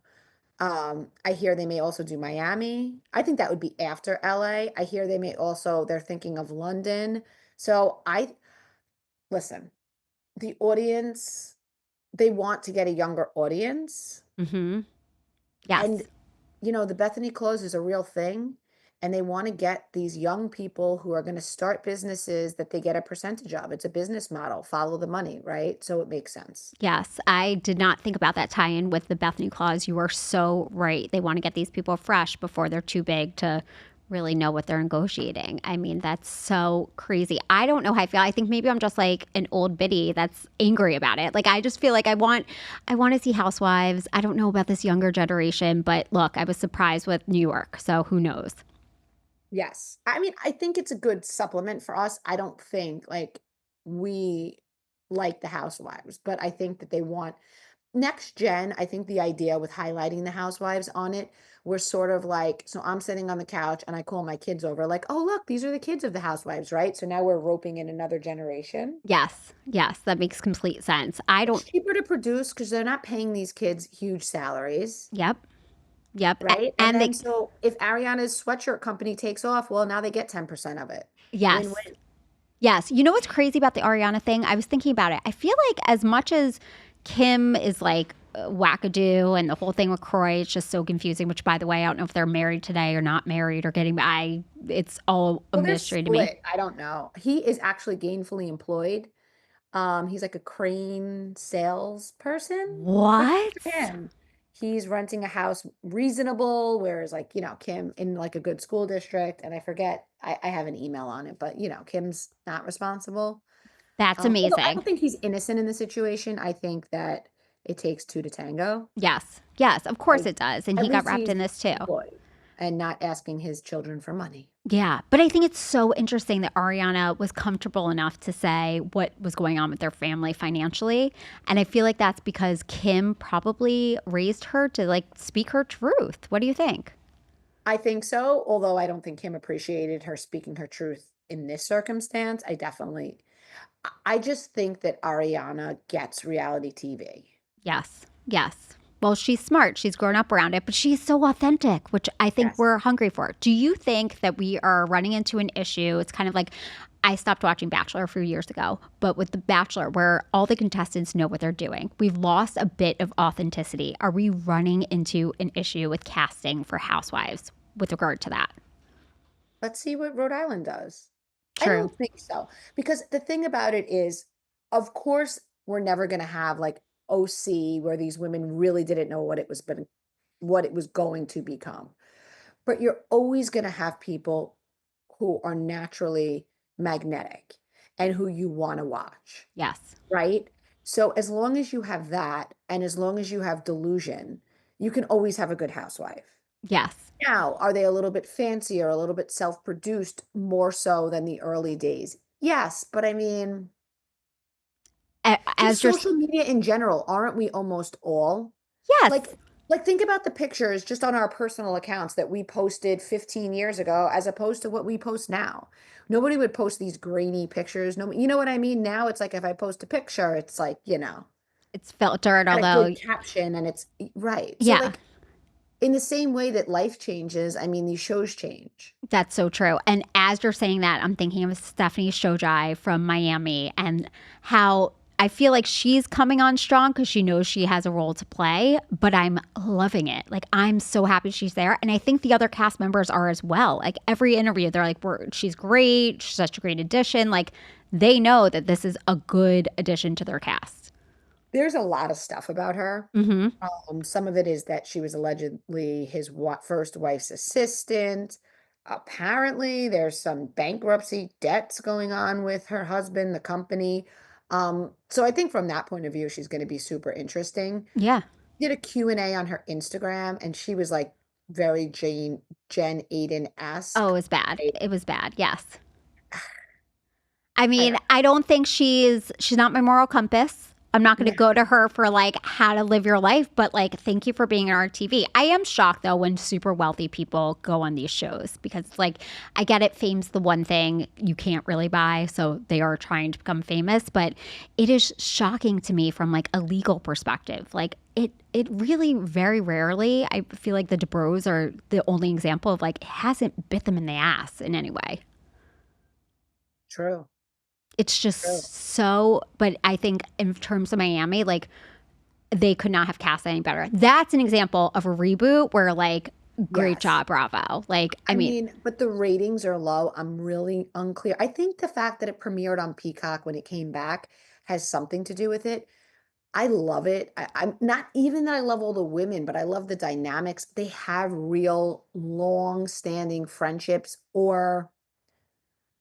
I hear they may also do Miami. I think that would be after LA. I hear they're thinking of London. So I listen, the audience, they want to get a younger audience. Mm-hmm. Yes. And the Bethany Close is a real thing, and they want to get these young people who are going to start businesses that they get a percentage of. It's a business model, follow the money, right? So it makes sense. Yes, I did not think about that tie in with the Bethany clause. You are so right. They want to get these people fresh before they're too big to really know what they're negotiating. I mean, that's so crazy. I don't know how I feel. I think maybe I'm just like an old biddy that's angry about it. Like, I just feel like I want to see Housewives. I don't know about this younger generation, but look, I was surprised with New York. So who knows? Yes. I mean, I think it's a good supplement for us. I don't think like we like the Housewives, but I think that they want next gen. I think the idea with highlighting the Housewives on it, we're sort of like, so I'm sitting on the couch and I call my kids over, like, oh, look, these are the kids of the Housewives, right? So now we're roping in another generation. Yes. Yes, that makes complete sense. I It's don't cheaper to produce because they're not paying these kids huge salaries, Yep. Yep. right? And And then they so if Ariana's sweatshirt company takes off, well, now they get 10% of it. yes. Win-win. Yes. You know what's crazy about the Ariana thing? I was thinking about it. I feel like as much as Kim is like wackadoo and the whole thing with Croy is just so confusing, which by the way, I don't know if they're married today or not married or getting it's all a Well, they're mystery to me. split. I don't know. He is actually gainfully employed. He's like a crane salesperson. Good What? for him. He's renting a house reasonable, whereas like, Kim in like a good school district, and I forget, I have an email on it, but Kim's not responsible. That's Although I amazing. don't think he's innocent in the situation. I think that it takes two to tango. Yes. Yes, of course Like it does. And at he got least wrapped he's in this too. employed and not asking his children for money. Yeah, but I think it's so interesting that Ariana was comfortable enough to say what was going on with their family financially. And I feel like that's because Kim probably raised her to like speak her truth. What do you think? I think so, although I don't think Kim appreciated her speaking her truth in this circumstance. I just think that Ariana gets reality TV. Yes. Yes. Well, she's smart. She's grown up around it, but she's so authentic, which I think Yes. we're hungry for. Do you think that we are running into an issue? It's kind of like I stopped watching Bachelor a few years ago, but with The Bachelor, where all the contestants know what they're doing, we've lost a bit of authenticity. Are we running into an issue with casting for Housewives with regard to that? Let's see what Rhode Island does. I True. don't think so. Because the thing about it is, of course, we're never going to have like OC where these women really didn't know what it was going to become. But you're always going to have people who are naturally magnetic and who you want to watch, Yes. right? So as long as you have that and as long as you have delusion, you can always have a good housewife. Yes. Now, are they a little bit fancier, a little bit self-produced more so than the early days? Yes, but I mean, just As you're, social media in general, aren't we almost all? yes, Like think about the pictures just on our personal accounts that we posted 15 years ago as opposed to what we post now. Nobody would post these grainy pictures. No, you know what I mean? Now it's like if I post a picture, it's like, it's filtered, got a although, good caption and it's right. So yeah. like in the same way that life changes, I mean, these shows change. That's so true. And as you're saying that, I'm thinking of Stephanie Shojai from Miami and how I feel like she's coming on strong because she knows she has a role to play, but I'm loving it. Like, I'm so happy she's there. And I think the other cast members are as well. Like, every interview, they're like, she's great. She's such a great addition. Like, they know that this is a good addition to their cast. There's a lot of stuff about her. Mm-hmm. Some of it is that she was allegedly his first wife's assistant. Apparently, there's some bankruptcy debts going on with her husband, the company. So I think from that point of view, she's going to be super interesting. Yeah. Did a Q&A on her Instagram, and she was like very Jen Oh, it Aiden-esque. was bad. Right? It was bad. Yes. I I mean, don't I don't think she's not my moral compass. I'm not going to know. go to her for like how to live your life, but like thank you for being on our TV. I am shocked though when super wealthy people go on these shows because like I get it, fame's the one thing you can't really buy, so they are trying to become famous, but it is shocking to me from like a legal perspective. Like it really very rarely, I feel like the DeBros are the only example of like it hasn't bit them in the ass in any way. True. It's True. just so, but I think in terms of Miami, like they could not have cast any better. That's an example of a reboot where like great Yes. job, bravo. Like I I mean, mean, but the ratings are low. I'm really unclear. I think the fact that it premiered on Peacock when it came back has something to do with it. I love it. I'm not even that I love all the women, but I love the dynamics. They have real long-standing friendships or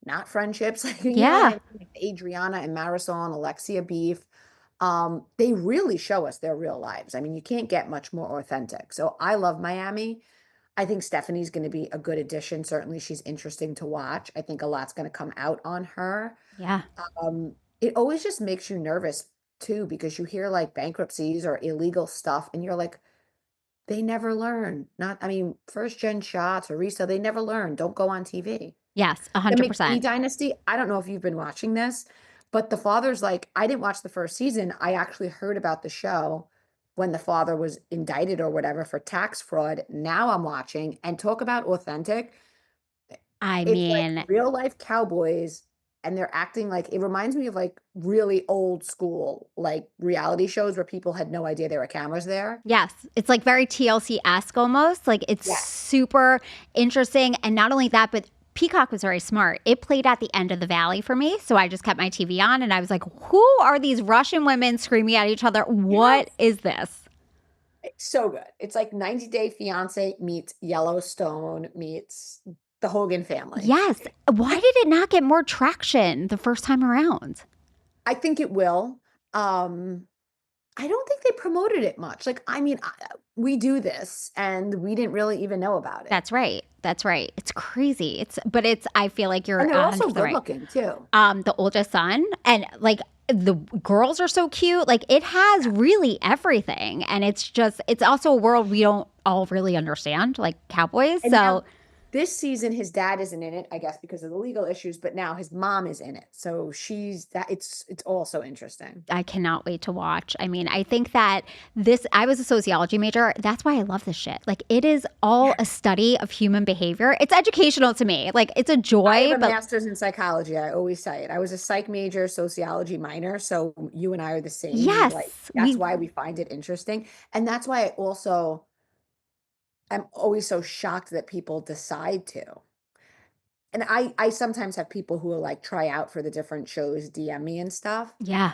not friendships. Like, you know what I yeah. mean? Like Adriana and Marisol and Alexia Beef. They really show us their real lives. I mean, you can't get much more authentic. So I love Miami. I think Stephanie's going to be a good addition. Certainly, she's interesting to watch. I think a lot's going to come out on her. Yeah. It always just makes you nervous too, because you hear like bankruptcies or illegal stuff, and you're like, they never learn. Not, I mean, first gen shots or Risa, they never learn. Don't go on TV. Yes, The McPhee 100%. dynasty, I don't know if you've been watching this, but the father's like, I didn't watch the first season. I actually heard about the show when the father was indicted or whatever for tax fraud. Now I'm watching and talk about authentic. I It's like mean, real life cowboys and they're acting like it reminds me of like really old school like reality shows where people had no idea there were cameras there. yes, it's like very TLC-esque almost. Like it's Yes. super interesting. And not only that, but Peacock was very smart. It played at the end of the valley for me. So I just kept my TV on and I was like, who are these Russian women screaming at each other? Yes. What is this? It's so good. It's like 90 Day Fiance meets Yellowstone meets the Hogan family. Yes. Why did it not get more traction the first time around? I think it will. Um, I don't think they promoted it much. Like, I mean, we do this and we didn't really even know about it. That's right. That's right. It's crazy. But I feel like you're And they're also 100% good right. looking too. The oldest son and like the girls are so cute. Like it has really everything. And it's also a world we don't all really understand, like cowboys. And now So This season, his dad isn't in it, I guess, because of the legal issues, but now his mom is in it. So she's that it's also interesting. I cannot wait to watch. I mean, I think that I was a sociology major. That's why I love this shit. Like, it is all a study of human behavior. It's educational to me. Like, it's a I have joy, a but master's in psychology. I always say it. I was a psych major, sociology minor. So you and I are the same. yes, That's we, why we find it interesting. And that's why I also am always so shocked that people decide to. And I sometimes have people who will like try out for the different shows, DM me and stuff. yeah.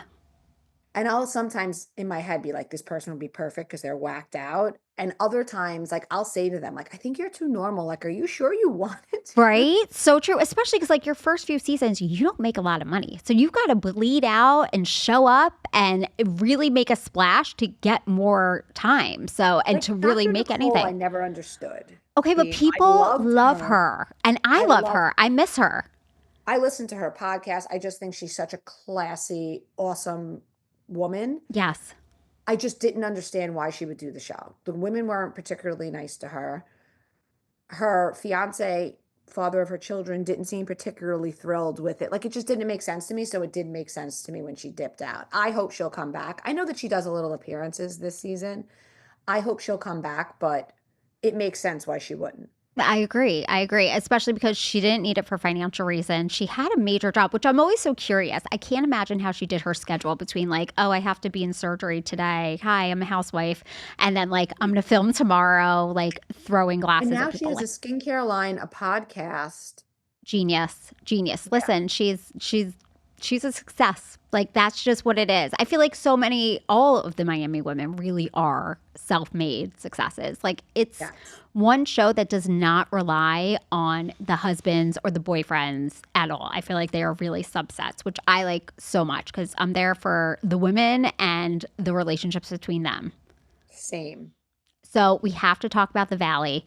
And I'll sometimes in my head be like, this person would be perfect because they're whacked out. And other times, like I'll say to them, like, I think you're too normal. Like, are you sure you want it? Right? So true. Especially because, like, your first few seasons, you don't make a lot of money. So you've got to bleed out and show up and really make a splash to get more time. So, and Like to really Dr. make Nicole, I anything. never understood. Okay, but I people loved love her. her. And I I love love her. I miss her. I listen to her podcast. I just think she's such a classy, awesome woman. Yes. I just didn't understand why she would do the show. The women weren't particularly nice to her. Her fiance, father of her children, didn't seem particularly thrilled with it. Like it just didn't make sense to me. So it did make sense to me when she dipped out. I hope she'll come back. I know that she does a little appearances this season. I hope she'll come back, but it makes sense why she wouldn't. I agree. I agree, especially because she didn't need it for financial reasons. She had a major job, which I'm always so curious. I can't imagine how she did her schedule between like, oh, I have to be in surgery today. Hi, I'm a housewife. And then like, I'm going to film tomorrow, like throwing And glasses at now she people. has a Like, skincare line, a podcast. genius, genius. Yeah. Listen, she's a success. Like that's just what it is. I feel like all of the Miami women really are self-made successes. Like it's Yes. one show that does not rely on the husbands or the boyfriends at all. I feel like they are really subsets, which I like so much because I'm there for the women and the relationships between them. Same. So we have to talk about the Valley.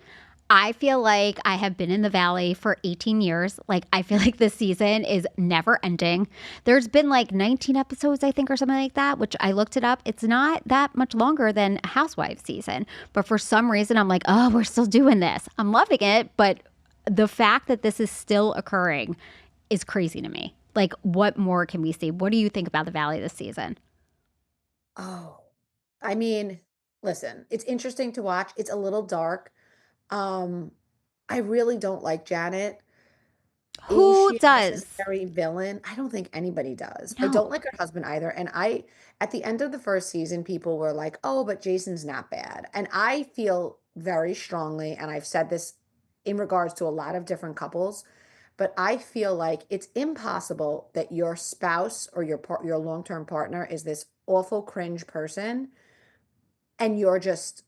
I feel like I have been in the Valley for 18 years. Like, I feel like this season is never ending. There's been like 19 episodes, I think, or something like that, which I looked it up. It's not that much longer than a Housewives season. But for some reason, I'm like, oh, we're still doing this. I'm loving it. But the fact that this is still occurring is crazy to me. Like, what more can we see? What do you think about the Valley this season? Oh, I mean, listen, it's interesting to watch. It's a little dark. Um, I really don't like Janet. Is Who she a does? necessary villain? I don't think anybody does. I No. don't like her husband either. And at the end of the first season, people were like, oh, but Jason's not bad. And I feel very strongly, and I've said this in regards to a lot of different couples, but I feel like it's impossible that your spouse or your long-term partner is this awful cringe person and you're just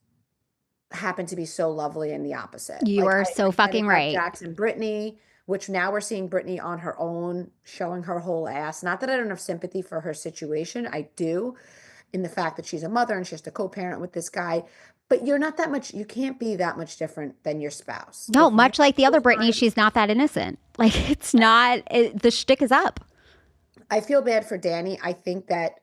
happen to be so lovely in the opposite. You Like are I so get it fucking about right. Jax and Brittany, which now we're seeing Brittany on her own, showing her whole ass. Not that I don't have sympathy for her situation. I do, in the fact that she's a mother and she has to co-parent with this guy. But you can't be that much different than your spouse. No, If you much like the other Britney, find she's not that innocent. Like it's not. The shtick is up. I feel bad for Danny. I think that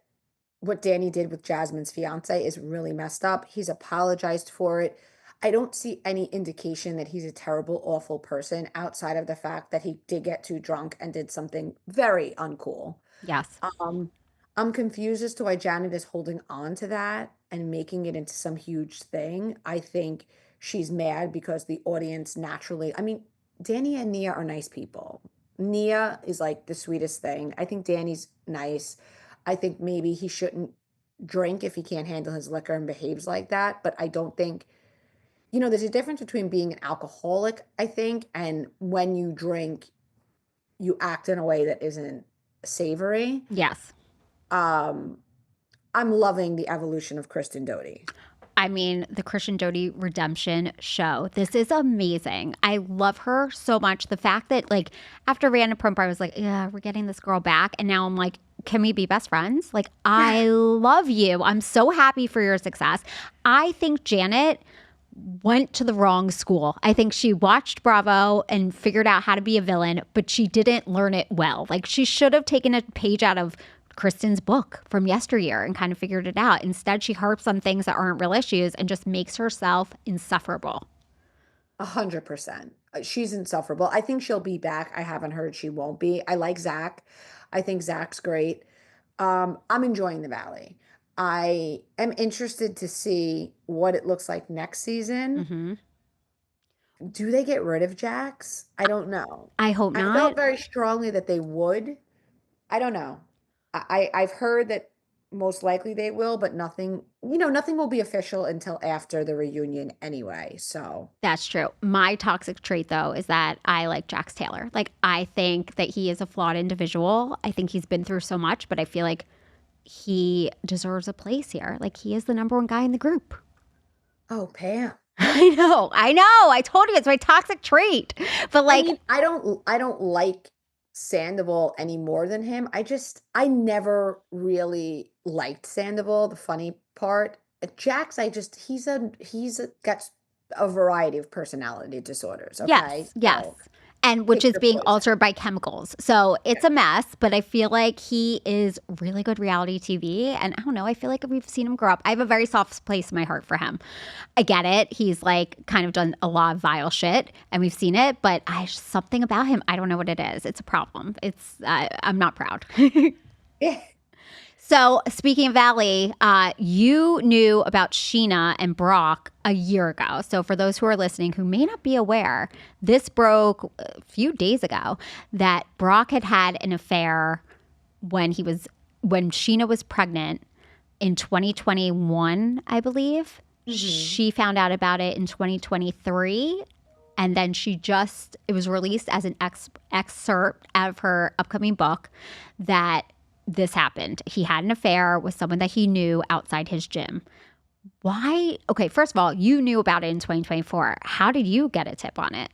what Danny did with Jasmine's fiance is really messed up. He's apologized for it. I don't see any indication that he's a terrible, awful person outside of the fact that he did get too drunk and did something very uncool. Yes. Um, I'm confused as to why Janet is holding on to that and making it into some huge thing. I think she's mad because the audience naturally, I mean, Danny and Nia are nice people. Nia is like the sweetest thing. I think Danny's nice. I think maybe he shouldn't drink if he can't handle his liquor and behaves like that. But I don't think, there's a difference between being an alcoholic, I think, and when you drink, you act in a way that isn't savory. Yes. Um, I'm loving the evolution of Kristen Doty. I mean, the Christian Doty redemption show. This is amazing. I love her so much. The fact that, like, after Vanderpump, I was like, yeah, we're getting this girl back. And now I'm like, can we be best friends? Like, I love you. I'm so happy for your success. I think Janet went to the wrong school. I think she watched Bravo and figured out how to be a villain, but she didn't learn it well. Like, she should have taken a page out of Kristen's book from yesteryear and kind of figured it out. Instead, she harps on things that aren't real issues and just makes herself insufferable. 100%. She's insufferable. I think she'll be back. I haven't heard she won't be. I like Zach. I think Zach's great. I'm enjoying the Valley. I am interested to see what it looks like next season. Hmm. Do they get rid of Jax? I don't know. I hope I felt not. very strongly that they would. I don't know. I've heard that most likely they will, but nothing, nothing will be official until after the reunion anyway. So, That's true. My toxic trait, though, is that I like Jax Taylor. Like, I think that he is a flawed individual. I think he's been through so much, but I feel like he deserves a place here. Like, he is the number one guy in the group. oh, Pam. I know. I know. I told you it's my toxic trait. But, I like, mean, I don't like Sandoval any more than him. I never really liked Sandoval, the funny part. Jax, he's got a variety of personality disorders, okay? yes, yes. So And which pick is your being poison. altered by chemicals. So it's a mess, but I feel like he is really good reality TV. And I don't know, I feel like we've seen him grow up. I have a very soft place in my heart for him. I get it. He's like kind of done a lot of vile shit and we've seen it, but something about him, I don't know what it is. It's a problem. I'm not proud. Yeah. So, speaking of Valley, you knew about Sheena and Brock a year ago. So, for those who are listening who may not be aware, this broke a few days ago that Brock had had an affair when Sheena was pregnant in 2021, I believe. She found out about it in 2023. And then it was released as an excerpt out of her upcoming book that this happened. He had an affair with someone that he knew outside his gym. Why? Okay, first of all, you knew about it in 2024. How did you get a tip on it?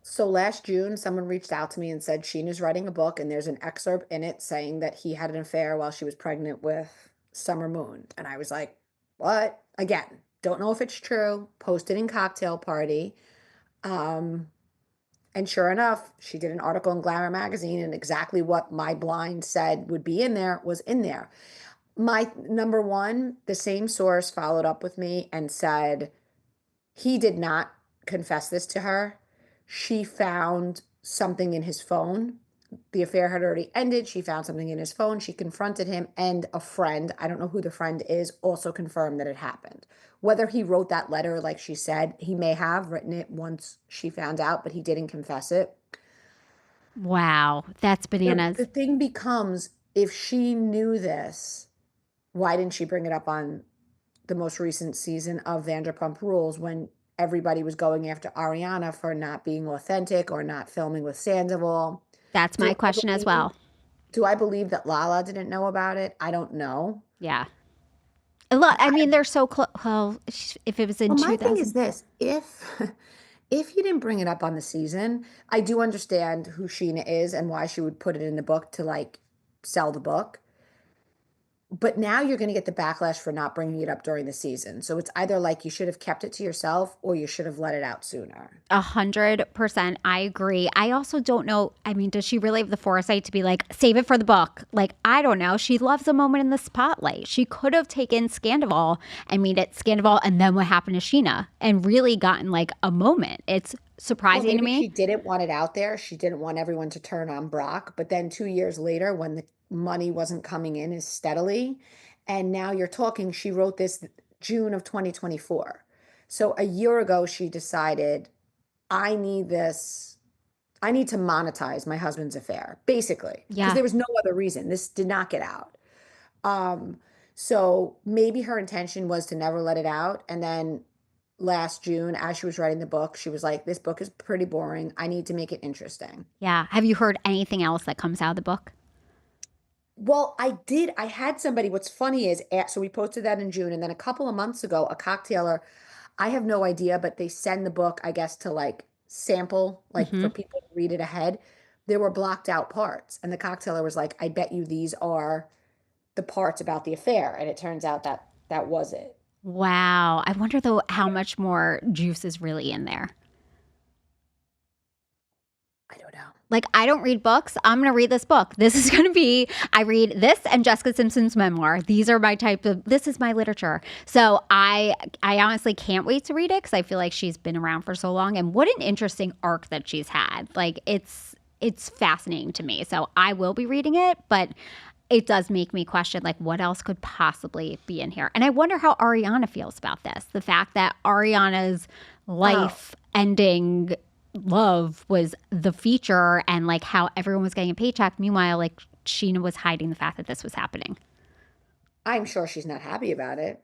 So last June, someone reached out to me and said Sheena's writing a book, and there's an excerpt in it saying that he had an affair while she was pregnant with Summer Moon. And I was like, what? Again, don't know if it's true. Posted in Cocktail Party. Um, and sure enough, she did an article in Glamour magazine, and exactly what my blind said would be in there was in there. My number one, the same source followed up with me and said he did not confess this to her. She found something in his phone. The affair had already ended. She found something in his phone. She confronted him, and a friend, I don't know who the friend is, also confirmed that it happened. Whether he wrote that letter, like she said, he may have written it once she found out, but he didn't confess it. Wow, that's The bananas. thing becomes, if she knew this, why didn't she bring it up on the most recent season of Vanderpump Rules when everybody was going after Ariana for not being authentic or not filming with Sandoval? That's Do my I question as believe well. do I believe that Lala didn't know about it? I don't know. Yeah. Look, I I, mean, they're so close. Well, if it was in well, my thing is 2000, this: if if he didn't bring it up on the season, I do understand who Sheena is and why she would put it in the book to like sell the book. But now you're going to get the backlash for not bringing it up during the season. So it's either like you should have kept it to yourself or you should have let it out sooner. 100%. I agree. I also don't know. I mean, does she really have the foresight to be like, save it for the book? Like, I don't know. She loves a moment in the spotlight. She could have taken Scandoval and made it Scandoval and then what happened to Sheena and really gotten like a moment. It's Well, surprising to maybe me. she didn't want it out there. She didn't want everyone to turn on Brock. But then 2 years later, when the money wasn't coming in as steadily, and now you're talking, she wrote this June of 2024. So a year ago, she decided, I need this. I need to monetize my husband's affair, basically, because Yeah. there was no other reason. This did not get out. Um, so maybe her intention was to never let it out. And then last June, as she was writing the book, she was like, this book is pretty boring. I need to make it interesting. Yeah. Have you heard anything else that comes out of the book? Well, I did. I had somebody. What's funny is, so we posted that in June, and then a couple of months ago, a cocktailer, I have no idea, but they send the book, I guess, to like sample, like Hmm. for people to read it ahead. There were blocked out parts, and the cocktailer was like, I bet you these are the parts about the affair. And it turns out that that was it. Wow. I wonder though how much more juice is really in there. I don't know. Like, I don't read books. I'm going to read this book. This is going to be, I read this and Jessica Simpson's memoir. These are my type of, this is my literature. So I honestly can't wait to read it because I feel like she's been around for so long. And what an interesting arc that she's had. Like, it's fascinating to me. So I will be reading it, but it does make me question like what else could possibly be in here. And I wonder how Ariana feels about this. The fact that Ariana's Oh, life ending love was the feature and like how everyone was getting a paycheck. Meanwhile, like Sheena was hiding the fact that this was happening. I'm sure she's not happy about it.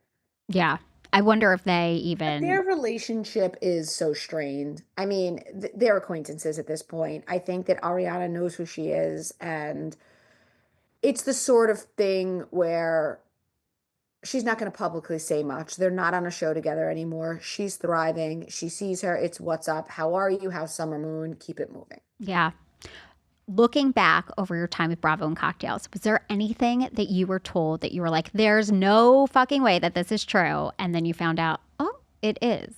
Yeah. I wonder if they But even their relationship is so strained. I mean, they're acquaintances at this point. I think that Ariana knows who she is, and it's the sort of thing where she's not going to publicly say much. They're not on a show together anymore. She's thriving. She sees her. It's what's up. How are you? How's summer moon? Keep it moving. yeah. Looking back over your time with Bravo and Cocktails, was there anything that you were told that you were like, there's no fucking way that this is true? And then you found out, oh, it is.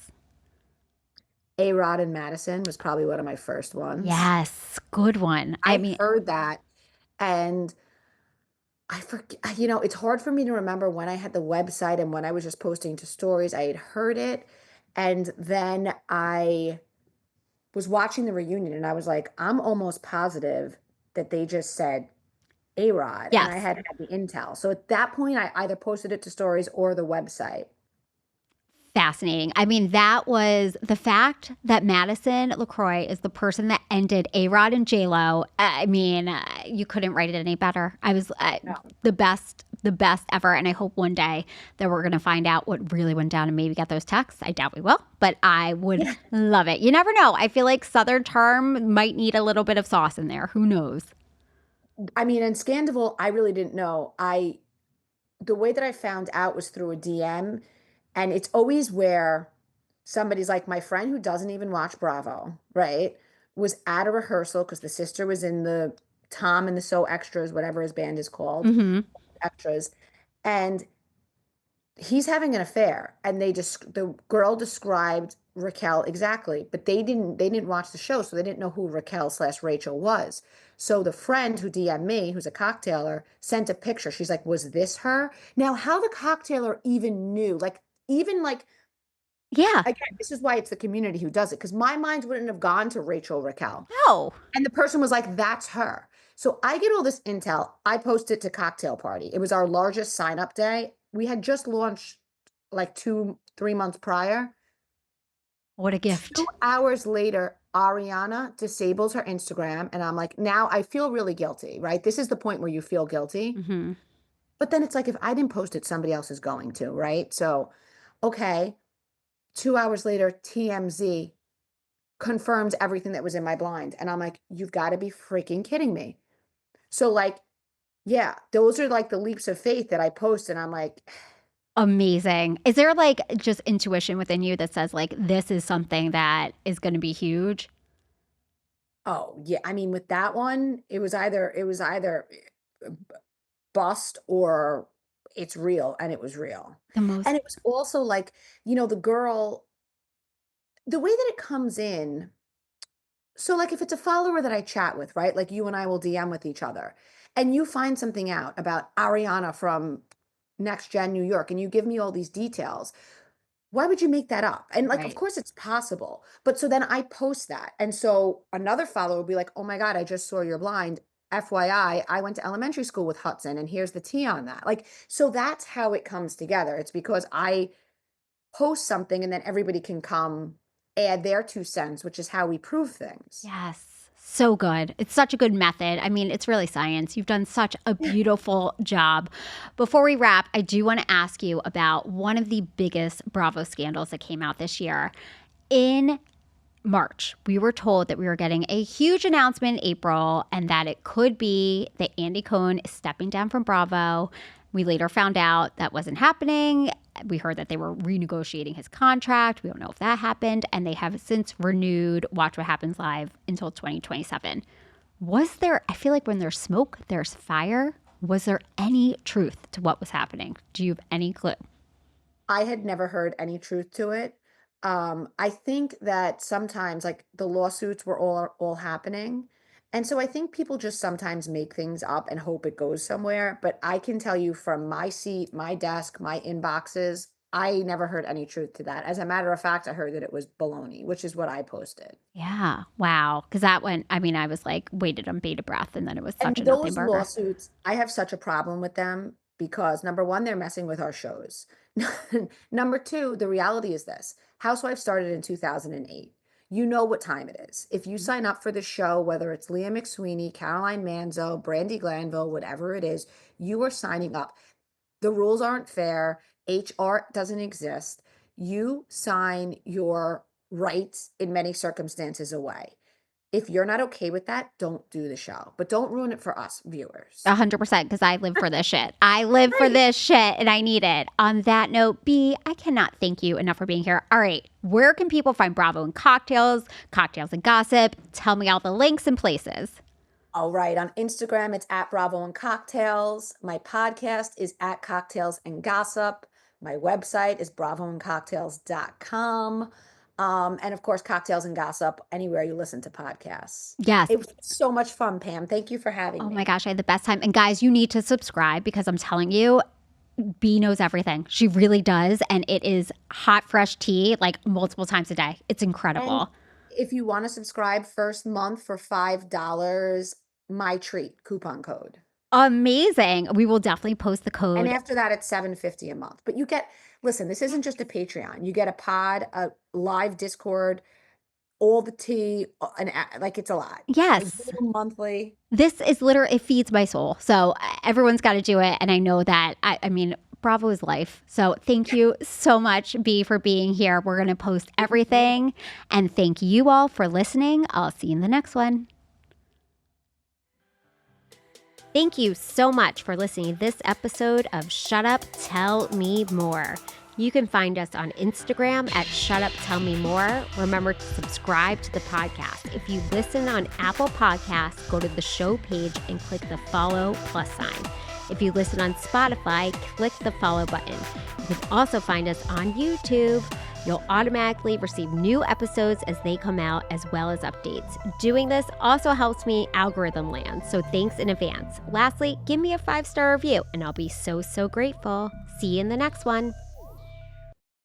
A Rod and Madison was probably one of my first ones. Yes, good one. I I mean, heard that, and I forget, it's hard for me to remember when I had the website and when I was just posting to stories. I had heard it, and then I was watching the reunion, and I was like, I'm almost positive that they just said A-Rod, and I yes, hadn't had the intel. So at that point, I either posted it to stories or the website. fascinating. I mean, that was the fact that Madison LaCroix is the person that ended A Rod and J Lo. I mean, you couldn't write it any better. I was No. the best ever. And I hope one day that we're going to find out what really went down and maybe get those texts. I doubt we will, but I would Yeah. love it. You never know. I feel like Southern Charm might need a little bit of sauce in there. Who knows? I mean, in Scandoval, I really didn't know. The way that I found out was through a DM, and it's always where somebody's like my friend who doesn't even watch Bravo, right? Was at a rehearsal because the sister was in the Tom and the So Extras, whatever his band is called, Mm-hmm. Extras, and he's having an affair, and the girl described Raquel exactly, but they didn't watch the show, so they didn't know who Raquel slash Rachel was. So the friend who DM'd me, who's a cocktailer, sent a picture. She's like, was this her? Now, how the cocktailer even knew, like, even like, Yeah. again, this is why it's the community who does it, because my mind wouldn't have gone to Rachel Raquel. No. And the person was like, that's her. So I get all this intel. I post it to Cocktail Party. It was our largest sign up day. We had just launched like 3 months prior. What a Two gift. hours later, Ariana disables her Instagram. And I'm like, now I feel really guilty, right? This is the point where you feel guilty. Mm-hmm. But then it's like, if I didn't post it, somebody else is going to, right? So, okay. 2 hours later, TMZ confirms everything that was in my blind. And I'm like, you've got to be freaking kidding me. So, like, yeah, those are like the leaps of faith that I post, and I'm like, Amazing. Is there like just intuition within you that says like this is something that is going to be huge? oh yeah. I mean, with that one, it was either bust or it's real, and it was real. The most And it was also like, the girl, the way that it comes in. So, like, if it's a follower that I chat with, right? Like you and I will DM with each other, and you find something out about Ariana from Next Gen New York, and you give me all these details. Why would you make that up? And like, of right. course it's possible. But so then I post that. And so another follower will be like, oh my God, I just saw your blind. FYI, I went to elementary school with Hudson, and here's the tea on that. Like, so that's how it comes together. It's because I post something and then everybody can come add their 2 cents, which is how we prove things. Yes. So good. It's such a good method. I mean, it's really science. You've done such a beautiful job. Before we wrap, I do want to ask you about one of the biggest Bravo scandals that came out this year. In March, we were told that we were getting a huge announcement in April and that it could be that Andy Cohen is stepping down from Bravo. We later found out that wasn't happening. We heard that they were renegotiating his contract. We don't know if that happened. And they have since renewed Watch What Happens Live until 2027. Was there, I feel like when there's smoke, there's fire. Was there any truth to what was happening? Do you have any clue? I had never heard any truth to it. I think that sometimes like the lawsuits were all happening, And so I think people just sometimes make things up and hope it goes somewhere. But I can tell you from my seat, my desk, my inboxes, I never heard any truth to that. As a matter of fact, I heard that it was baloney, which is what I posted. Yeah. Wow. Because that one, I mean, I was like, waited on bated breath, and then it was And such a nothing those burger. lawsuits, I have such a problem with them because number one, they're messing with our shows. Number two, the reality is this: Housewives started in 2008. You know what time it is. If you sign up for the show, whether it's Leah McSweeney, Caroline Manzo, Brandy Glanville, whatever it is, you are signing up. The rules aren't fair. HR doesn't exist. You sign your rights in many circumstances away. If you're not okay with that, don't do the show, but don't ruin it for us viewers. 100% because I live for this shit. I live for Right. this shit and I need it. On that note, B, I cannot thank you enough for being here. All right, where can people find Bravo and Cocktails, Cocktails and Gossip? Tell me all the links and places. All right. On Instagram, it's at Bravo and Cocktails. My podcast is at Cocktails and Gossip. My website is bravoandcocktails.com. And of course, Cocktails and Gossip, anywhere you listen to podcasts. Yes. It was so much fun, Pam. Thank you for having Oh me. my gosh, I had the best time. And guys, you need to subscribe because I'm telling you, B knows everything. She really does. And it is hot, fresh tea like multiple times a day. It's And incredible. if you want to subscribe first month for $5, my treat coupon code. Amazing. We will definitely post the And code. after that, it's $7.50 a month. But you get, listen, this isn't just a Patreon. You get a pod, a live Discord, all the tea, like it's a lot. A Yes. Zoom monthly. This is literally, it feeds my soul. So everyone's got to do it. And I know that, I mean, Bravo is life. So thank you so much, B, for being here. We're going to post everything. And thank you all for listening. I'll see you in the next one. Thank you so much for listening to this episode of Shut Up, Tell Me More. You can find us on Instagram at Shut Up, Tell Me More. Remember to subscribe to the podcast. If you listen on Apple Podcasts, go to the show page and click the follow plus sign. If you listen on Spotify, click the follow button. You can also find us on YouTube. You'll automatically receive new episodes as they come out, as well as updates. Doing this also helps me algorithm land, so thanks in advance. Lastly, give me a 5-star review, and I'll be so, so grateful. See you in the next one.